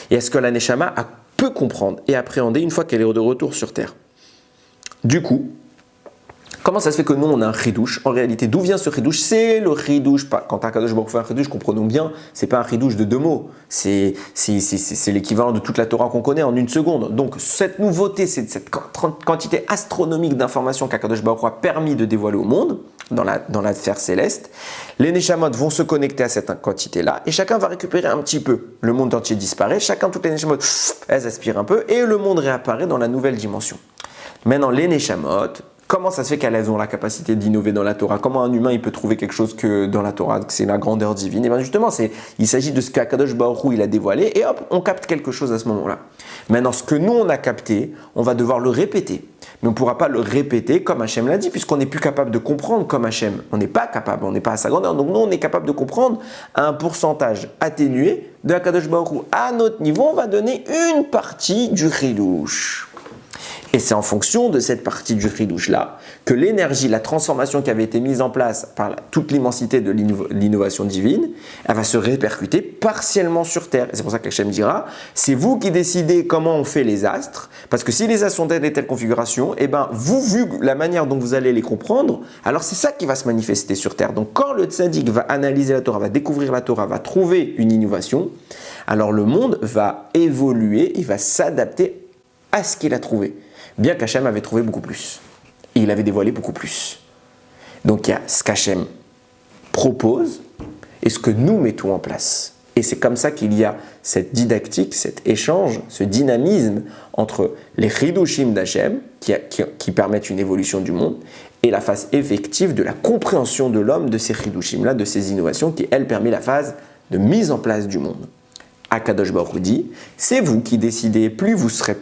et ce que la Neshama peut comprendre et appréhender une fois qu'elle est de retour sur Terre. Du coup, comment ça se fait que nous, on a un chidouche? En réalité, d'où vient ce chidouche? C'est le chidouche, quand Akadosh Baruch Hu fait un chidouche, comprenons bien, c'est pas un chidouche de deux mots. C'est l'équivalent de toute la Torah qu'on connaît en une seconde. Donc, cette nouveauté, c'est cette quantité astronomique d'informations qu'Akadosh Baruch Hu a permis de dévoiler au monde, dans la sphère céleste. Les Neshamot vont se connecter à cette quantité-là, et chacun va récupérer un petit peu. Le monde entier disparaît, toutes les Neshamot, elles aspirent un peu, et le monde réapparaît dans la nouvelle dimension. Maintenant, les Neshamot, comment ça se fait qu'elles ont la capacité d'innover dans la Torah? Comment un humain il peut trouver quelque chose que dans la Torah, que c'est la grandeur divine? Et bien justement, il s'agit de ce qu'Akadosh Baruch Hu il a dévoilé, et hop, on capte quelque chose à ce moment-là. Maintenant, ce que nous on a capté, on va devoir le répéter. Mais on ne pourra pas le répéter comme Hachem l'a dit, puisqu'on n'est plus capable de comprendre comme Hachem. On n'est pas capable, on n'est pas à sa grandeur. Donc nous, on est capable de comprendre à un pourcentage atténué de Akadosh Baruch Hu. À notre niveau, on va donner une partie du chidouche. Et c'est en fonction de cette partie du Chidouche là que l'énergie, la transformation qui avait été mise en place par toute l'immensité de l'innovation divine, elle va se répercuter partiellement sur Terre. Et c'est pour ça qu'Hachem dira, c'est vous qui décidez comment on fait les astres, parce que si les astres sont telle et telle configuration, eh ben vous, vu la manière dont vous allez les comprendre, alors c'est ça qui va se manifester sur Terre. Donc quand le tzaddik va analyser la Torah, va découvrir la Torah, va trouver une innovation, alors le monde va évoluer, il va s'adapter à ce qu'il a trouvé. Bien qu'Hachem avait trouvé beaucoup plus. Et il avait dévoilé beaucoup plus. Donc il y a ce qu'Hachem propose et ce que nous mettons en place. Et c'est comme ça qu'il y a cette didactique, cet échange, ce dynamisme entre les chidushim d'Hachem qui permettent une évolution du monde et la phase effective de la compréhension de l'homme de ces chidushim-là, de ces innovations qui, elles, permet la phase de mise en place du monde. Akadosh Baruch Hu dit, c'est vous qui décidez, plus vous serez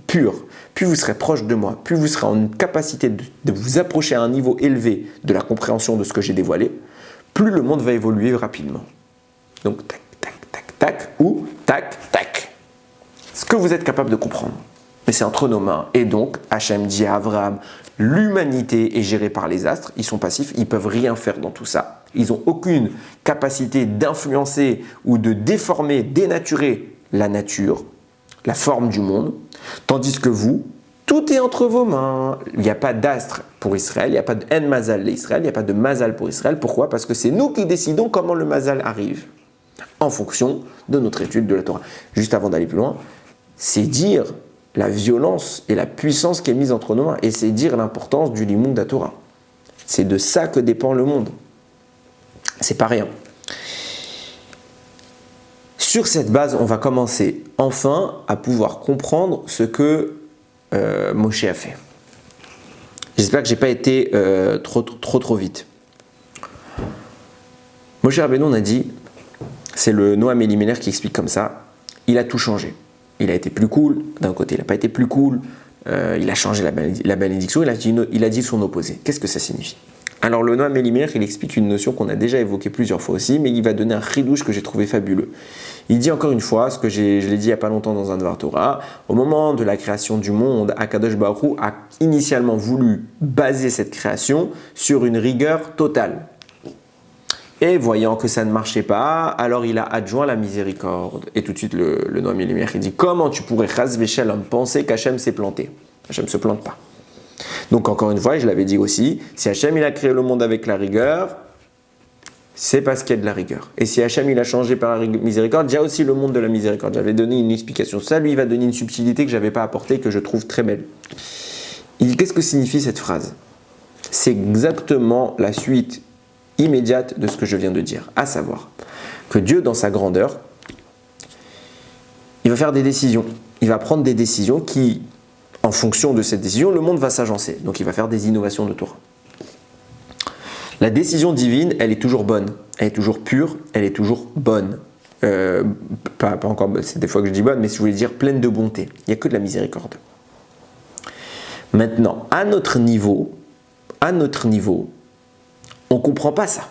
pur, plus vous serez proche de moi, plus vous serez en capacité de vous approcher à un niveau élevé de la compréhension de ce que j'ai dévoilé, plus le monde va évoluer rapidement. Donc, tac, tac, tac, tac, ou tac, tac. Ce que vous êtes capable de comprendre. Mais c'est entre nos mains. Et donc, Hachem dit à Abraham, l'humanité est gérée par les astres, ils sont passifs, ils ne peuvent rien faire dans tout ça. Ils n'ont aucune capacité d'influencer ou de déformer, dénaturer la nature, la forme du monde, tandis que vous, tout est entre vos mains. Il n'y a pas d'astre pour Israël, il n'y a pas de En Mazal d'Israël, il n'y a pas de Mazal pour Israël. Pourquoi? Parce que c'est nous qui décidons comment le Mazal arrive, en fonction de notre étude de la Torah. Juste avant d'aller plus loin, c'est dire la violence et la puissance qui est mise entre nos mains, et c'est dire l'importance du Limoud de la Torah. C'est de ça que dépend le monde. C'est pas rien. Sur cette base, on va commencer enfin à pouvoir comprendre ce que Moshe a fait. J'espère que j'ai pas été trop vite. Moshe Rabbeinu, on a dit, c'est le Noam Elimelech qui explique comme ça, il a tout changé. Il a été plus cool, d'un côté il n'a pas été plus cool, il a changé la bénédiction, il a dit son opposé. Qu'est-ce que ça signifie? Alors le Noam Elimelech, il explique une notion qu'on a déjà évoquée plusieurs fois aussi, mais il va donner un chidouche que j'ai trouvé fabuleux. Il dit encore une fois, ce que je l'ai dit il n'y a pas longtemps dans un Dvar Torah, au moment de la création du monde, Akadosh Baruch Hu a initialement voulu baser cette création sur une rigueur totale. Et voyant que ça ne marchait pas, alors il a adjoint la miséricorde. Et tout de suite, le Noam Elimelech, il dit, comment tu pourrais chas v'shalom penser qu'Hachem s'est planté? Hachem ne se plante pas. Donc encore une fois, et je l'avais dit aussi, si Hachem il a créé le monde avec la rigueur, c'est parce qu'il y a de la rigueur. Et si Hachem il a changé par la miséricorde, il y a aussi le monde de la miséricorde. J'avais donné une explication. Ça, lui, il va donner une subtilité que je n'avais pas apportée, que je trouve très belle. Il dit, qu'est-ce que signifie cette phrase? C'est exactement la suite immédiate de ce que je viens de dire. À savoir que Dieu, dans sa grandeur, il va faire des décisions. Il va prendre des décisions qui, en fonction de cette décision, le monde va s'agencer. Donc il va faire des innovations de Torah. La décision divine, elle est toujours bonne, elle est toujours pure, elle est toujours bonne. Pas encore, c'est des fois que je dis bonne, mais si je voulais dire pleine de bonté. Il n'y a que de la miséricorde. Maintenant, à notre niveau, on ne comprend pas ça.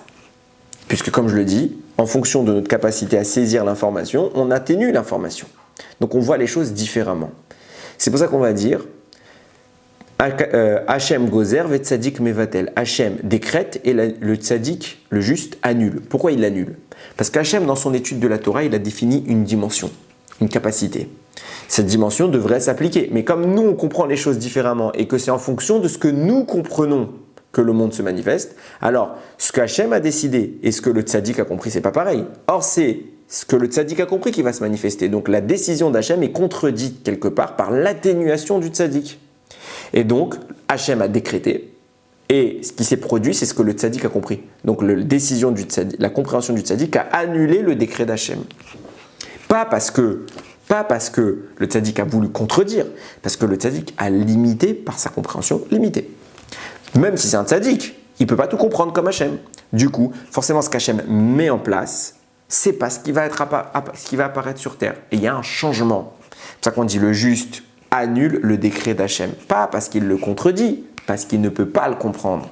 Puisque comme je le dis, en fonction de notre capacité à saisir l'information, on atténue l'information. Donc on voit les choses différemment. C'est pour ça qu'on va dire Hachem gozer ve tzadik mevatel. Hachem décrète et le tzadik, le juste, annule. Pourquoi il l'annule? Parce qu'Hachem, dans son étude de la Torah, il a défini une dimension, une capacité. Cette dimension devrait s'appliquer. Mais comme nous, on comprend les choses différemment et que c'est en fonction de ce que nous comprenons que le monde se manifeste, alors ce que Hachem a décidé et ce que le tzadik a compris, c'est pas pareil. Or, c'est ce que le tzadik a compris qui va se manifester. Donc la décision d'Hachem est contredite quelque part par l'atténuation du tzadik. Et donc, Hachem a décrété, et ce qui s'est produit, c'est ce que le tzaddik a compris. Donc, la compréhension du tzaddik a annulé le décret d'Hachem. Pas parce que le tzaddik a voulu contredire, parce que le tzaddik a limité par sa compréhension limitée. Même si c'est un tzaddik, il ne peut pas tout comprendre comme Hachem. Du coup, forcément, ce qu'Hachem met en place, c'est pas ce qui va apparaître sur terre. Et il y a un changement. C'est pour ça qu'on dit le juste annule le décret d'Hachem. Pas parce qu'il le contredit, parce qu'il ne peut pas le comprendre.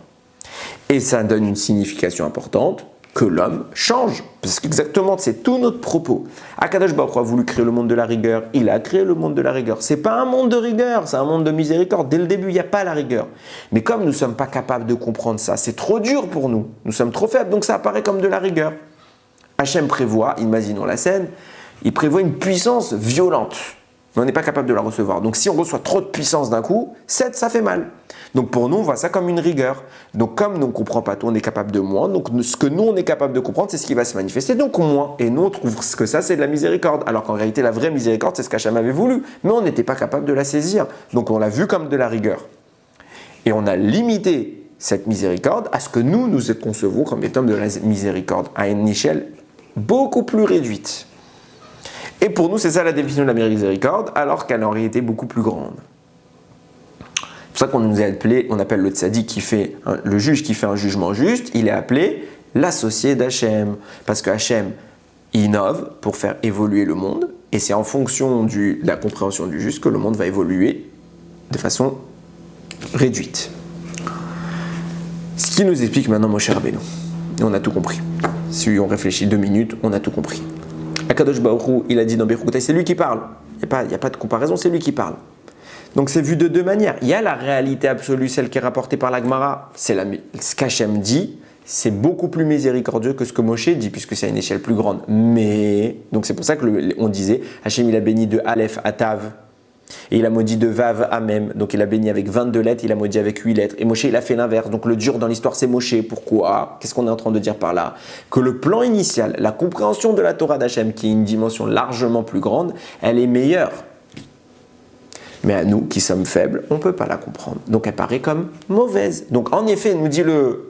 Et ça donne une signification importante. que l'homme change. Parce qu'exactement, c'est tout notre propos. Akadosh Baruch Hu a voulu créer le monde de la rigueur. Il a créé le monde de la rigueur. C'est pas un monde de rigueur, c'est un monde de miséricorde. Dès le début, il n'y a pas la rigueur. Mais comme nous ne sommes pas capables de comprendre ça, c'est trop dur pour nous. Nous sommes trop faibles, donc ça apparaît comme de la rigueur. Hachem prévoit, imaginons la scène, il prévoit une puissance violente. Mais on n'est pas capable de la recevoir. Donc si on reçoit trop de puissance d'un coup, 7, ça fait mal. Donc pour nous, on voit ça comme une rigueur. Donc comme nous, on ne comprend pas tout, on est capable de moins. Donc ce que nous, on est capable de comprendre, c'est ce qui va se manifester. Donc moins. Et nous, on trouve que ça, c'est de la miséricorde. Alors qu'en réalité, la vraie miséricorde, c'est ce qu'Hachem avait voulu. Mais on n'était pas capable de la saisir. Donc on l'a vu comme de la rigueur. Et on a limité cette miséricorde à ce que nous concevons comme étant de la miséricorde, à une échelle beaucoup plus réduite. Et pour nous, c'est ça la définition de la miséricorde, alors qu'elle est en réalité beaucoup plus grande. C'est pour ça qu'on nous a appelé, on appelle le tzaddik qui fait, le juge qui fait un jugement juste, il est appelé l'associé d'Hachem. Parce que Hachem innove pour faire évoluer le monde, et c'est en fonction de la compréhension du juste que le monde va évoluer de façon réduite. Ce qui nous explique maintenant Moshe Rabbeinu. Et on a tout compris. Si on réfléchit 2 minutes, on a tout compris. Akadosh Baruch Hu, il a dit dans Berukotay, c'est lui qui parle. Il n'y a pas de comparaison, c'est lui qui parle. Donc c'est vu de 2 manières. Il y a la réalité absolue, celle qui est rapportée par la Gemara. C'est ce qu'Hachem dit, c'est beaucoup plus miséricordieux que ce que Moshe dit, puisque c'est à une échelle plus grande. Mais, donc c'est pour ça qu'on disait, Hachem il a béni de Aleph à Tav, et il a maudit de Vav à Mem. Donc il a béni avec 22 lettres, il a maudit avec 8 lettres. Et Moshe il a fait l'inverse. Donc le dur dans l'histoire c'est Moshe. Pourquoi? Qu'est-ce qu'on est en train de dire par là? Que le plan initial, la compréhension de la Torah d'Hachem, qui est une dimension largement plus grande, elle est meilleure. Mais à nous qui sommes faibles, on ne peut pas la comprendre. Donc elle paraît comme mauvaise. Donc en effet, nous dit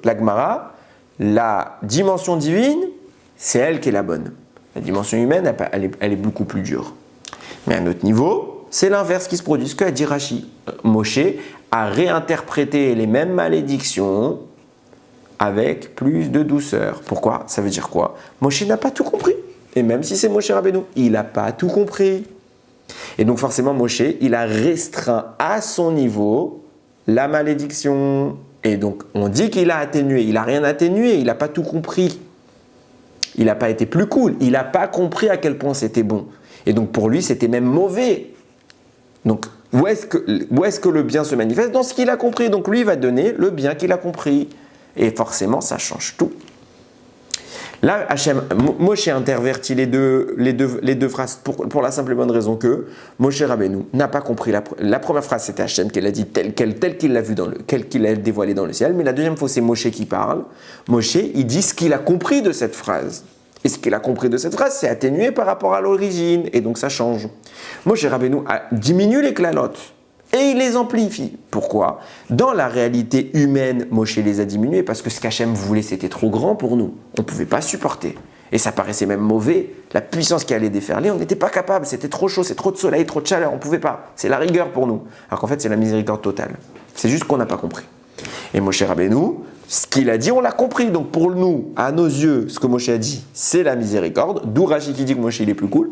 la Gemara, la dimension divine, c'est elle qui est la bonne. La dimension humaine, elle est beaucoup plus dure. Mais à notre niveau, c'est l'inverse qui se produit. Ce qu'a dit Rashi. Moshe a réinterprété les mêmes malédictions avec plus de douceur. Pourquoi? Ça veut dire quoi? Moshe n'a pas tout compris. Et même si c'est Moshe Rabbeinu, il n'a pas tout compris. Et donc forcément, Moshe, il a restreint à son niveau la malédiction. Et donc, on dit qu'il a atténué. Il n'a rien atténué, il n'a pas tout compris. Il n'a pas été plus cool. Il n'a pas compris à quel point c'était bon. Et donc, pour lui, c'était même mauvais. Donc, où est-ce que le bien se manifeste? Dans ce qu'il a compris. Donc, lui, il va donner le bien qu'il a compris. Et forcément, ça change tout. Là, Moshe intervertit les deux phrases pour la simple et bonne raison que Moshe Rabbeinu n'a pas compris. La première phrase, c'était Hachem qui l'a dit tel qu'il l'a vu, tel qu'il l'a dévoilé dans le ciel. Mais la deuxième fois, c'est Moshe qui parle. Moshe, il dit ce qu'il a compris de cette phrase. Et ce qu'il a compris de cette phrase, c'est atténué par rapport à l'origine. Et donc, ça change. Moshe Rabbeinu a diminué les klalotes. Et il les amplifie. Pourquoi? Dans la réalité humaine, Moshe les a diminués parce que ce qu'Hachem voulait, c'était trop grand pour nous. On ne pouvait pas supporter. Et ça paraissait même mauvais. La puissance qui allait déferler, on n'était pas capable. C'était trop chaud, c'est trop de soleil, trop de chaleur. On ne pouvait pas. C'est la rigueur pour nous. Alors qu'en fait, c'est la miséricorde totale. C'est juste qu'on n'a pas compris. Et Moshe Rabbeinu, ce qu'il a dit, on l'a compris. Donc pour nous, à nos yeux, ce que Moshe a dit, c'est la miséricorde. D'où Rashi qui dit que Moshe il est plus cool.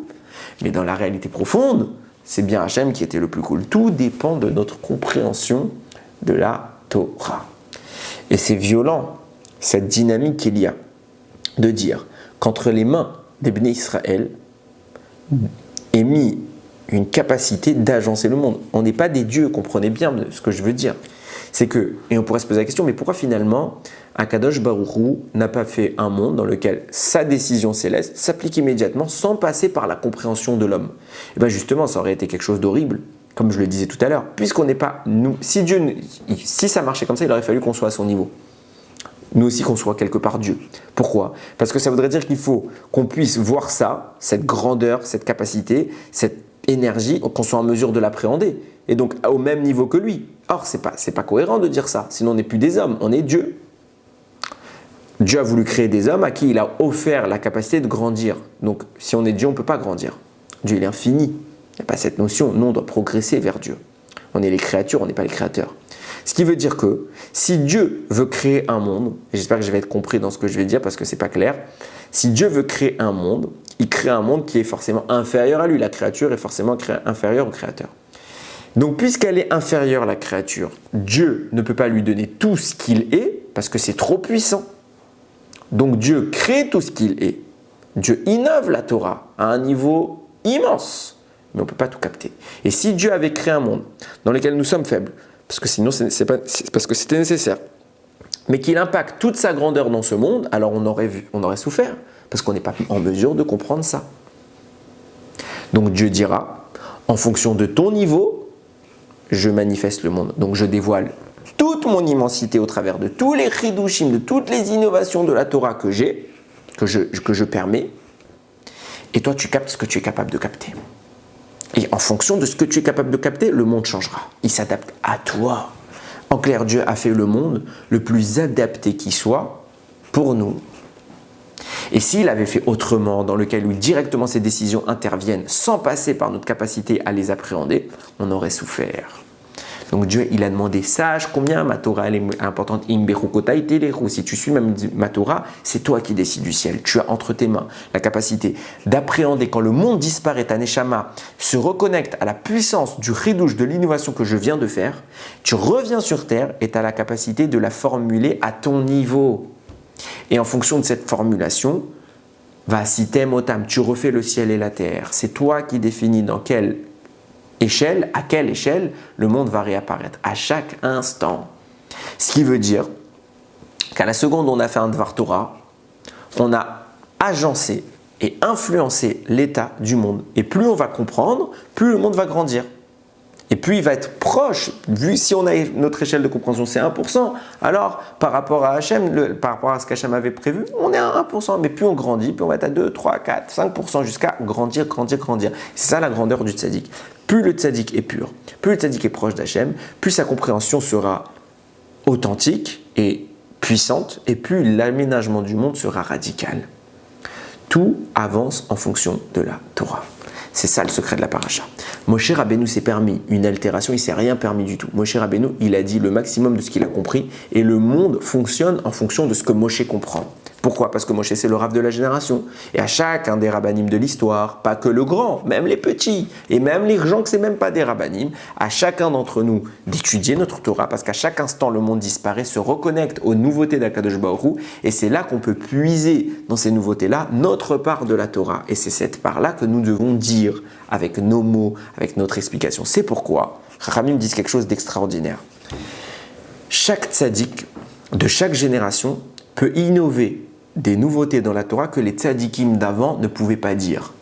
Mais dans la réalité profonde, c'est bien Hachem qui était le plus cool. Tout dépend de notre compréhension de la Torah. Et c'est violent, cette dynamique qu'il y a, de dire qu'entre les mains des Bnei Israël est mis une capacité d'agencer le monde. On n'est pas des dieux, comprenez bien ce que je veux dire. C'est que, et on pourrait se poser la question, mais pourquoi finalement Akadosh Baruch Hu n'a pas fait un monde dans lequel sa décision céleste s'applique immédiatement sans passer par la compréhension de l'homme? Et bien justement, ça aurait été quelque chose d'horrible, comme je le disais tout à l'heure, puisqu'on n'est pas nous. Si ça marchait comme ça, il aurait fallu qu'on soit à son niveau. Nous aussi qu'on soit quelque part Dieu. Pourquoi? Parce que ça voudrait dire qu'il faut qu'on puisse voir ça, cette grandeur, cette capacité, cette énergie, qu'on soit en mesure de l'appréhender. Et donc au même niveau que lui. Or, c'est pas cohérent de dire ça, sinon on n'est plus des hommes, on est Dieu. Dieu a voulu créer des hommes à qui il a offert la capacité de grandir. Donc si on est Dieu, on ne peut pas grandir. Dieu il est infini. Il n'y a pas cette notion, nous on doit progresser vers Dieu. On est les créatures, on n'est pas les créateurs. Ce qui veut dire que si Dieu veut créer un monde, et j'espère que je vais être compris dans ce que je vais dire parce que c'est pas clair, si Dieu veut créer un monde, il crée un monde qui est forcément inférieur à lui. La créature est forcément inférieure au créateur. Donc puisqu'elle est inférieure à la créature, Dieu ne peut pas lui donner tout ce qu'il est parce que c'est trop puissant. Donc Dieu crée tout ce qu'il est. Dieu innove la Torah à un niveau immense, mais on ne peut pas tout capter. Et si Dieu avait créé un monde dans lequel nous sommes faibles, parce que sinon c'est parce que c'était nécessaire, mais qu'il impacte toute sa grandeur dans ce monde, alors on aurait souffert, parce qu'on n'est pas en mesure de comprendre ça. Donc Dieu dira, en fonction de ton niveau, je manifeste le monde. Donc je dévoile toute mon immensité au travers de tous les chidushim, de toutes les innovations de la Torah que j'ai, que je permets, et toi tu captes ce que tu es capable de capter. Et en fonction de ce que tu es capable de capter, le monde changera. Il s'adapte à toi. En clair, Dieu a fait le monde le plus adapté qui soit pour nous. Et s'il avait fait autrement, dans lequel où directement ces décisions interviennent sans passer par notre capacité à les appréhender, on aurait souffert. Donc Dieu, il a demandé, sache combien ma Torah elle est importante. Si tu suis ma Torah, c'est toi qui décides du ciel. Tu as entre tes mains la capacité d'appréhender quand le monde disparaît, ta neshama se reconnecte à la puissance du chidouche, de l'innovation que je viens de faire. Tu reviens sur terre et tu as la capacité de la formuler à ton niveau. Et en fonction de cette formulation, va si t'aimes otam, tu refais le ciel et la terre. C'est toi qui définis dans quelle échelle, à quelle échelle le monde va réapparaître, à chaque instant. Ce qui veut dire qu'à la seconde où on a fait un Dvar Torah, on a agencé et influencé l'état du monde. Et plus on va comprendre, plus le monde va grandir. Et puis il va être proche, vu si on a notre échelle de compréhension c'est 1%, alors par rapport à Hachem, par rapport à ce qu'Hachem avait prévu, on est à 1%, mais plus on grandit, plus on va être à 2, 3, 4, 5% jusqu'à grandir. C'est ça la grandeur du tzaddik. Plus le tzaddik est pur, plus le tzaddik est proche d'Hachem, plus sa compréhension sera authentique et puissante, et plus l'aménagement du monde sera radical. Tout avance en fonction de la Torah. C'est ça le secret de la paracha. Moshe Rabbeinu s'est permis une altération, il ne s'est rien permis du tout. Moshe Rabbeinu, il a dit le maximum de ce qu'il a compris et le monde fonctionne en fonction de ce que Moshe comprend. Pourquoi ? Parce que Moshe, c'est le rav de la génération. Et à chacun des rabbanim de l'histoire, pas que le grand, même les petits, et même les gens que ce n'est même pas des rabbanim, à chacun d'entre nous d'étudier notre Torah, parce qu'à chaque instant, le monde disparaît, se reconnecte aux nouveautés d'Akadosh Baruch Hu, et c'est là qu'on peut puiser dans ces nouveautés-là notre part de la Torah. Et c'est cette part-là que nous devons dire avec nos mots, avec notre explication. C'est pourquoi Chachamim disent quelque chose d'extraordinaire. Chaque tzaddik de chaque génération peut innover des nouveautés dans la Torah que les tzadikim d'avant ne pouvaient pas dire,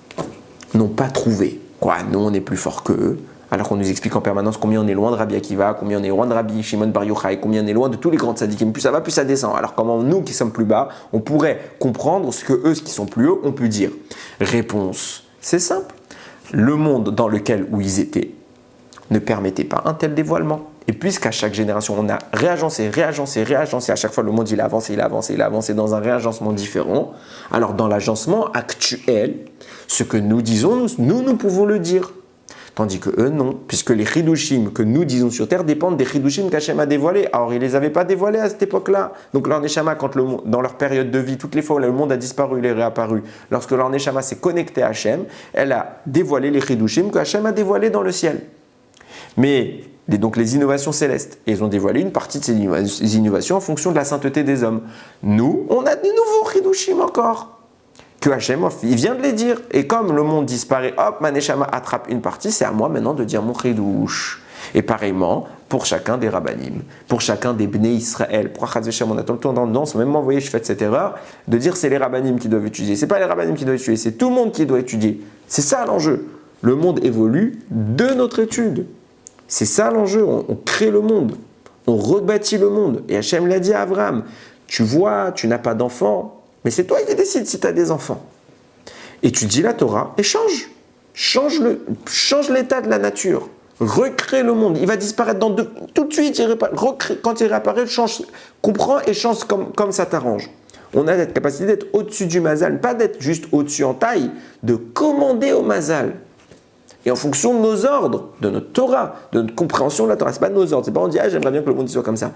n'ont pas trouvé. Quoi, nous on est plus fort qu'eux, alors qu'on nous explique en permanence combien on est loin de Rabbi Akiva, combien on est loin de Rabbi Shimon Bar Yochai, combien on est loin de tous les grands tzadikim. Plus ça va, plus ça descend. Alors comment nous qui sommes plus bas, on pourrait comprendre ce que eux qui sont plus hauts ont pu dire? Réponse, c'est simple. Le monde dans lequel où ils étaient ne permettait pas un tel dévoilement. Et puisqu'à chaque génération, on a réagencé, à chaque fois le monde il a avancé dans un réagencement différent, alors dans l'agencement actuel, ce que nous disons, nous pouvons le dire. Tandis que eux, non, puisque les chidushim que nous disons sur terre dépendent des chidushim qu'Hachem a dévoilés. Alors, il ne les avait pas dévoilés à cette époque-là. Donc, leur neshama, dans leur période de vie, toutes les fois où le monde a disparu, il est réapparu, lorsque leur neshama s'est connecté à Hachem, elle a dévoilé les chidushim que Hachem a dévoilés dans le ciel. Mais donc les innovations célestes, et ils ont dévoilé une partie de ces innovations en fonction de la sainteté des hommes. Nous, on a de nouveaux chidushim encore, que Hachem, il vient de les dire. Et comme le monde disparaît, hop, ma neshama attrape une partie, c'est à moi maintenant de dire mon chidush. Et pareillement, pour chacun des rabbanim, pour chacun des bnei Israël, pour Chaz v'Shem, on a tout le temps dans le danse, même moi, vous voyez, je fais cette erreur, de dire c'est les rabbanim qui doivent étudier. C'est pas les rabbanim qui doivent étudier, c'est tout le monde qui doit étudier. C'est ça l'enjeu. Le monde évolue de notre étude. C'est ça l'enjeu, on crée le monde, on rebâtit le monde. Et Hachem l'a dit à Abraham, tu vois, tu n'as pas d'enfants, mais c'est toi qui décides si tu as des enfants. Étudie la Torah et change l'état de la nature, recrée le monde. Il va disparaître tout de suite, quand il réapparaît, comprends et change comme ça t'arrange. On a cette capacité d'être au-dessus du mazal, pas d'être juste au-dessus en taille, de commander au mazal. Et en fonction de nos ordres, de notre Torah, de notre compréhension de la Torah, ce n'est pas de nos ordres, c'est pas on dit j'aimerais bien que le monde soit comme ça.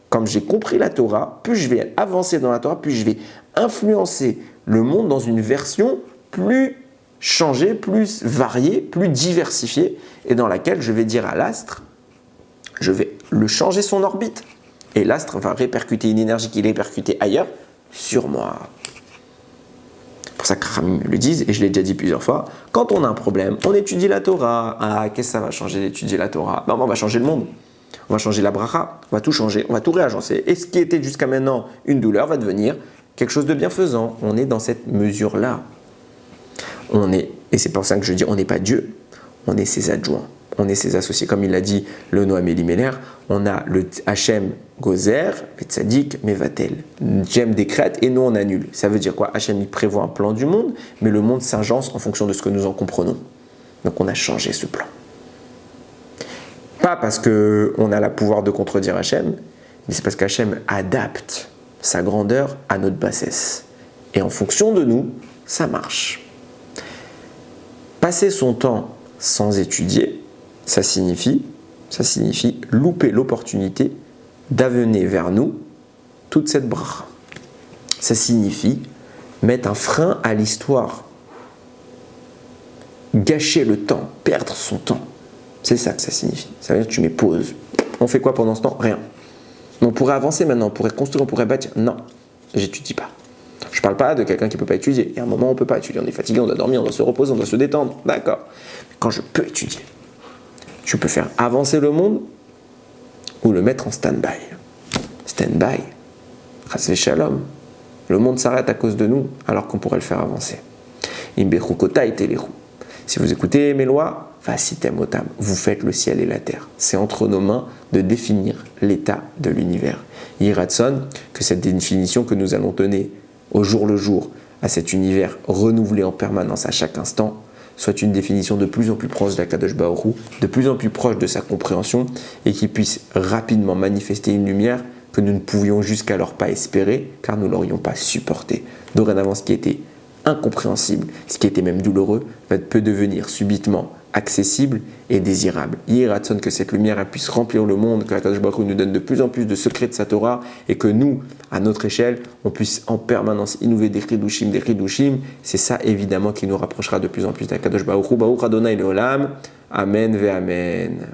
Comme j'ai compris la Torah, plus je vais avancer dans la Torah, plus je vais influencer le monde dans une version plus changée, plus variée, plus diversifiée, et dans laquelle je vais dire à l'astre, je vais le changer son orbite. Et l'astre va répercuter une énergie qui est répercutée ailleurs, sur moi. C'est pour ça que Khamim le disent, et je l'ai déjà dit plusieurs fois, quand on a un problème, on étudie la Torah. Ah, qu'est-ce que ça va changer d'étudier la Torah? On va changer le monde. On va changer la bracha, on va tout changer, on va tout réagencer. Et ce qui était jusqu'à maintenant une douleur va devenir quelque chose de bienfaisant. On est dans cette mesure-là. Et c'est pour ça que je dis, on n'est pas Dieu, on est ses adjoints, on est ses associés. Comme il l'a dit le Noam Elimelech, on a le Hachem Gozer, le Tzadik Mevatel. Hachem décrète et nous on annule. Ça veut dire quoi? Hachem il prévoit un plan du monde, mais le monde s'agence en fonction de ce que nous en comprenons. Donc on a changé ce plan. Pas parce qu'on a le pouvoir de contredire Hachem, mais c'est parce qu'Hachem adapte sa grandeur à notre bassesse. Et en fonction de nous, ça marche. Passer son temps sans étudier, ça signifie louper l'opportunité d'amener vers nous toute cette bracha. Ça signifie mettre un frein à l'histoire, gâcher le temps, perdre son temps. C'est ça que ça signifie. Ça veut dire que tu mets pause. On fait quoi pendant ce temps? Rien. On pourrait avancer maintenant, on pourrait construire, on pourrait bâtir. Non, j'étudie pas. Je ne parle pas de quelqu'un qui ne peut pas étudier. Il y a un moment où on ne peut pas étudier. On est fatigué, on doit dormir, on doit se reposer, on doit se détendre. D'accord. Mais quand je peux étudier, je peux faire avancer le monde ou le mettre en stand-by. Stand-by. Chas v'shalom. Le monde s'arrête à cause de nous alors qu'on pourrait le faire avancer. Imbechu kota et telechu. Si vous écoutez mes lois, vasitem otam. Vous faites le ciel et la terre. C'est entre nos mains de définir l'état de l'univers. Yiratson, que cette définition que nous allons donner au jour le jour à cet univers renouvelé en permanence à chaque instant, soit une définition de plus en plus proche d'Akadosh Baruch Hu, de plus en plus proche de sa compréhension et qui puisse rapidement manifester une lumière que nous ne pouvions jusqu'alors pas espérer car nous ne l'aurions pas supporté. Dorénavant, ce qui était incompréhensible, ce qui était même douloureux, peut devenir subitement accessible et désirable. Yiratson, que cette lumière puisse remplir le monde, que Akadosh Baruch Hu nous donne de plus en plus de secrets de sa Torah et que nous, à notre échelle, on puisse en permanence innover des chidushim. C'est ça évidemment qui nous rapprochera de plus en plus d'Akadosh Baruch Hu. Baruch Adonai Leolam. Amen ve Amen.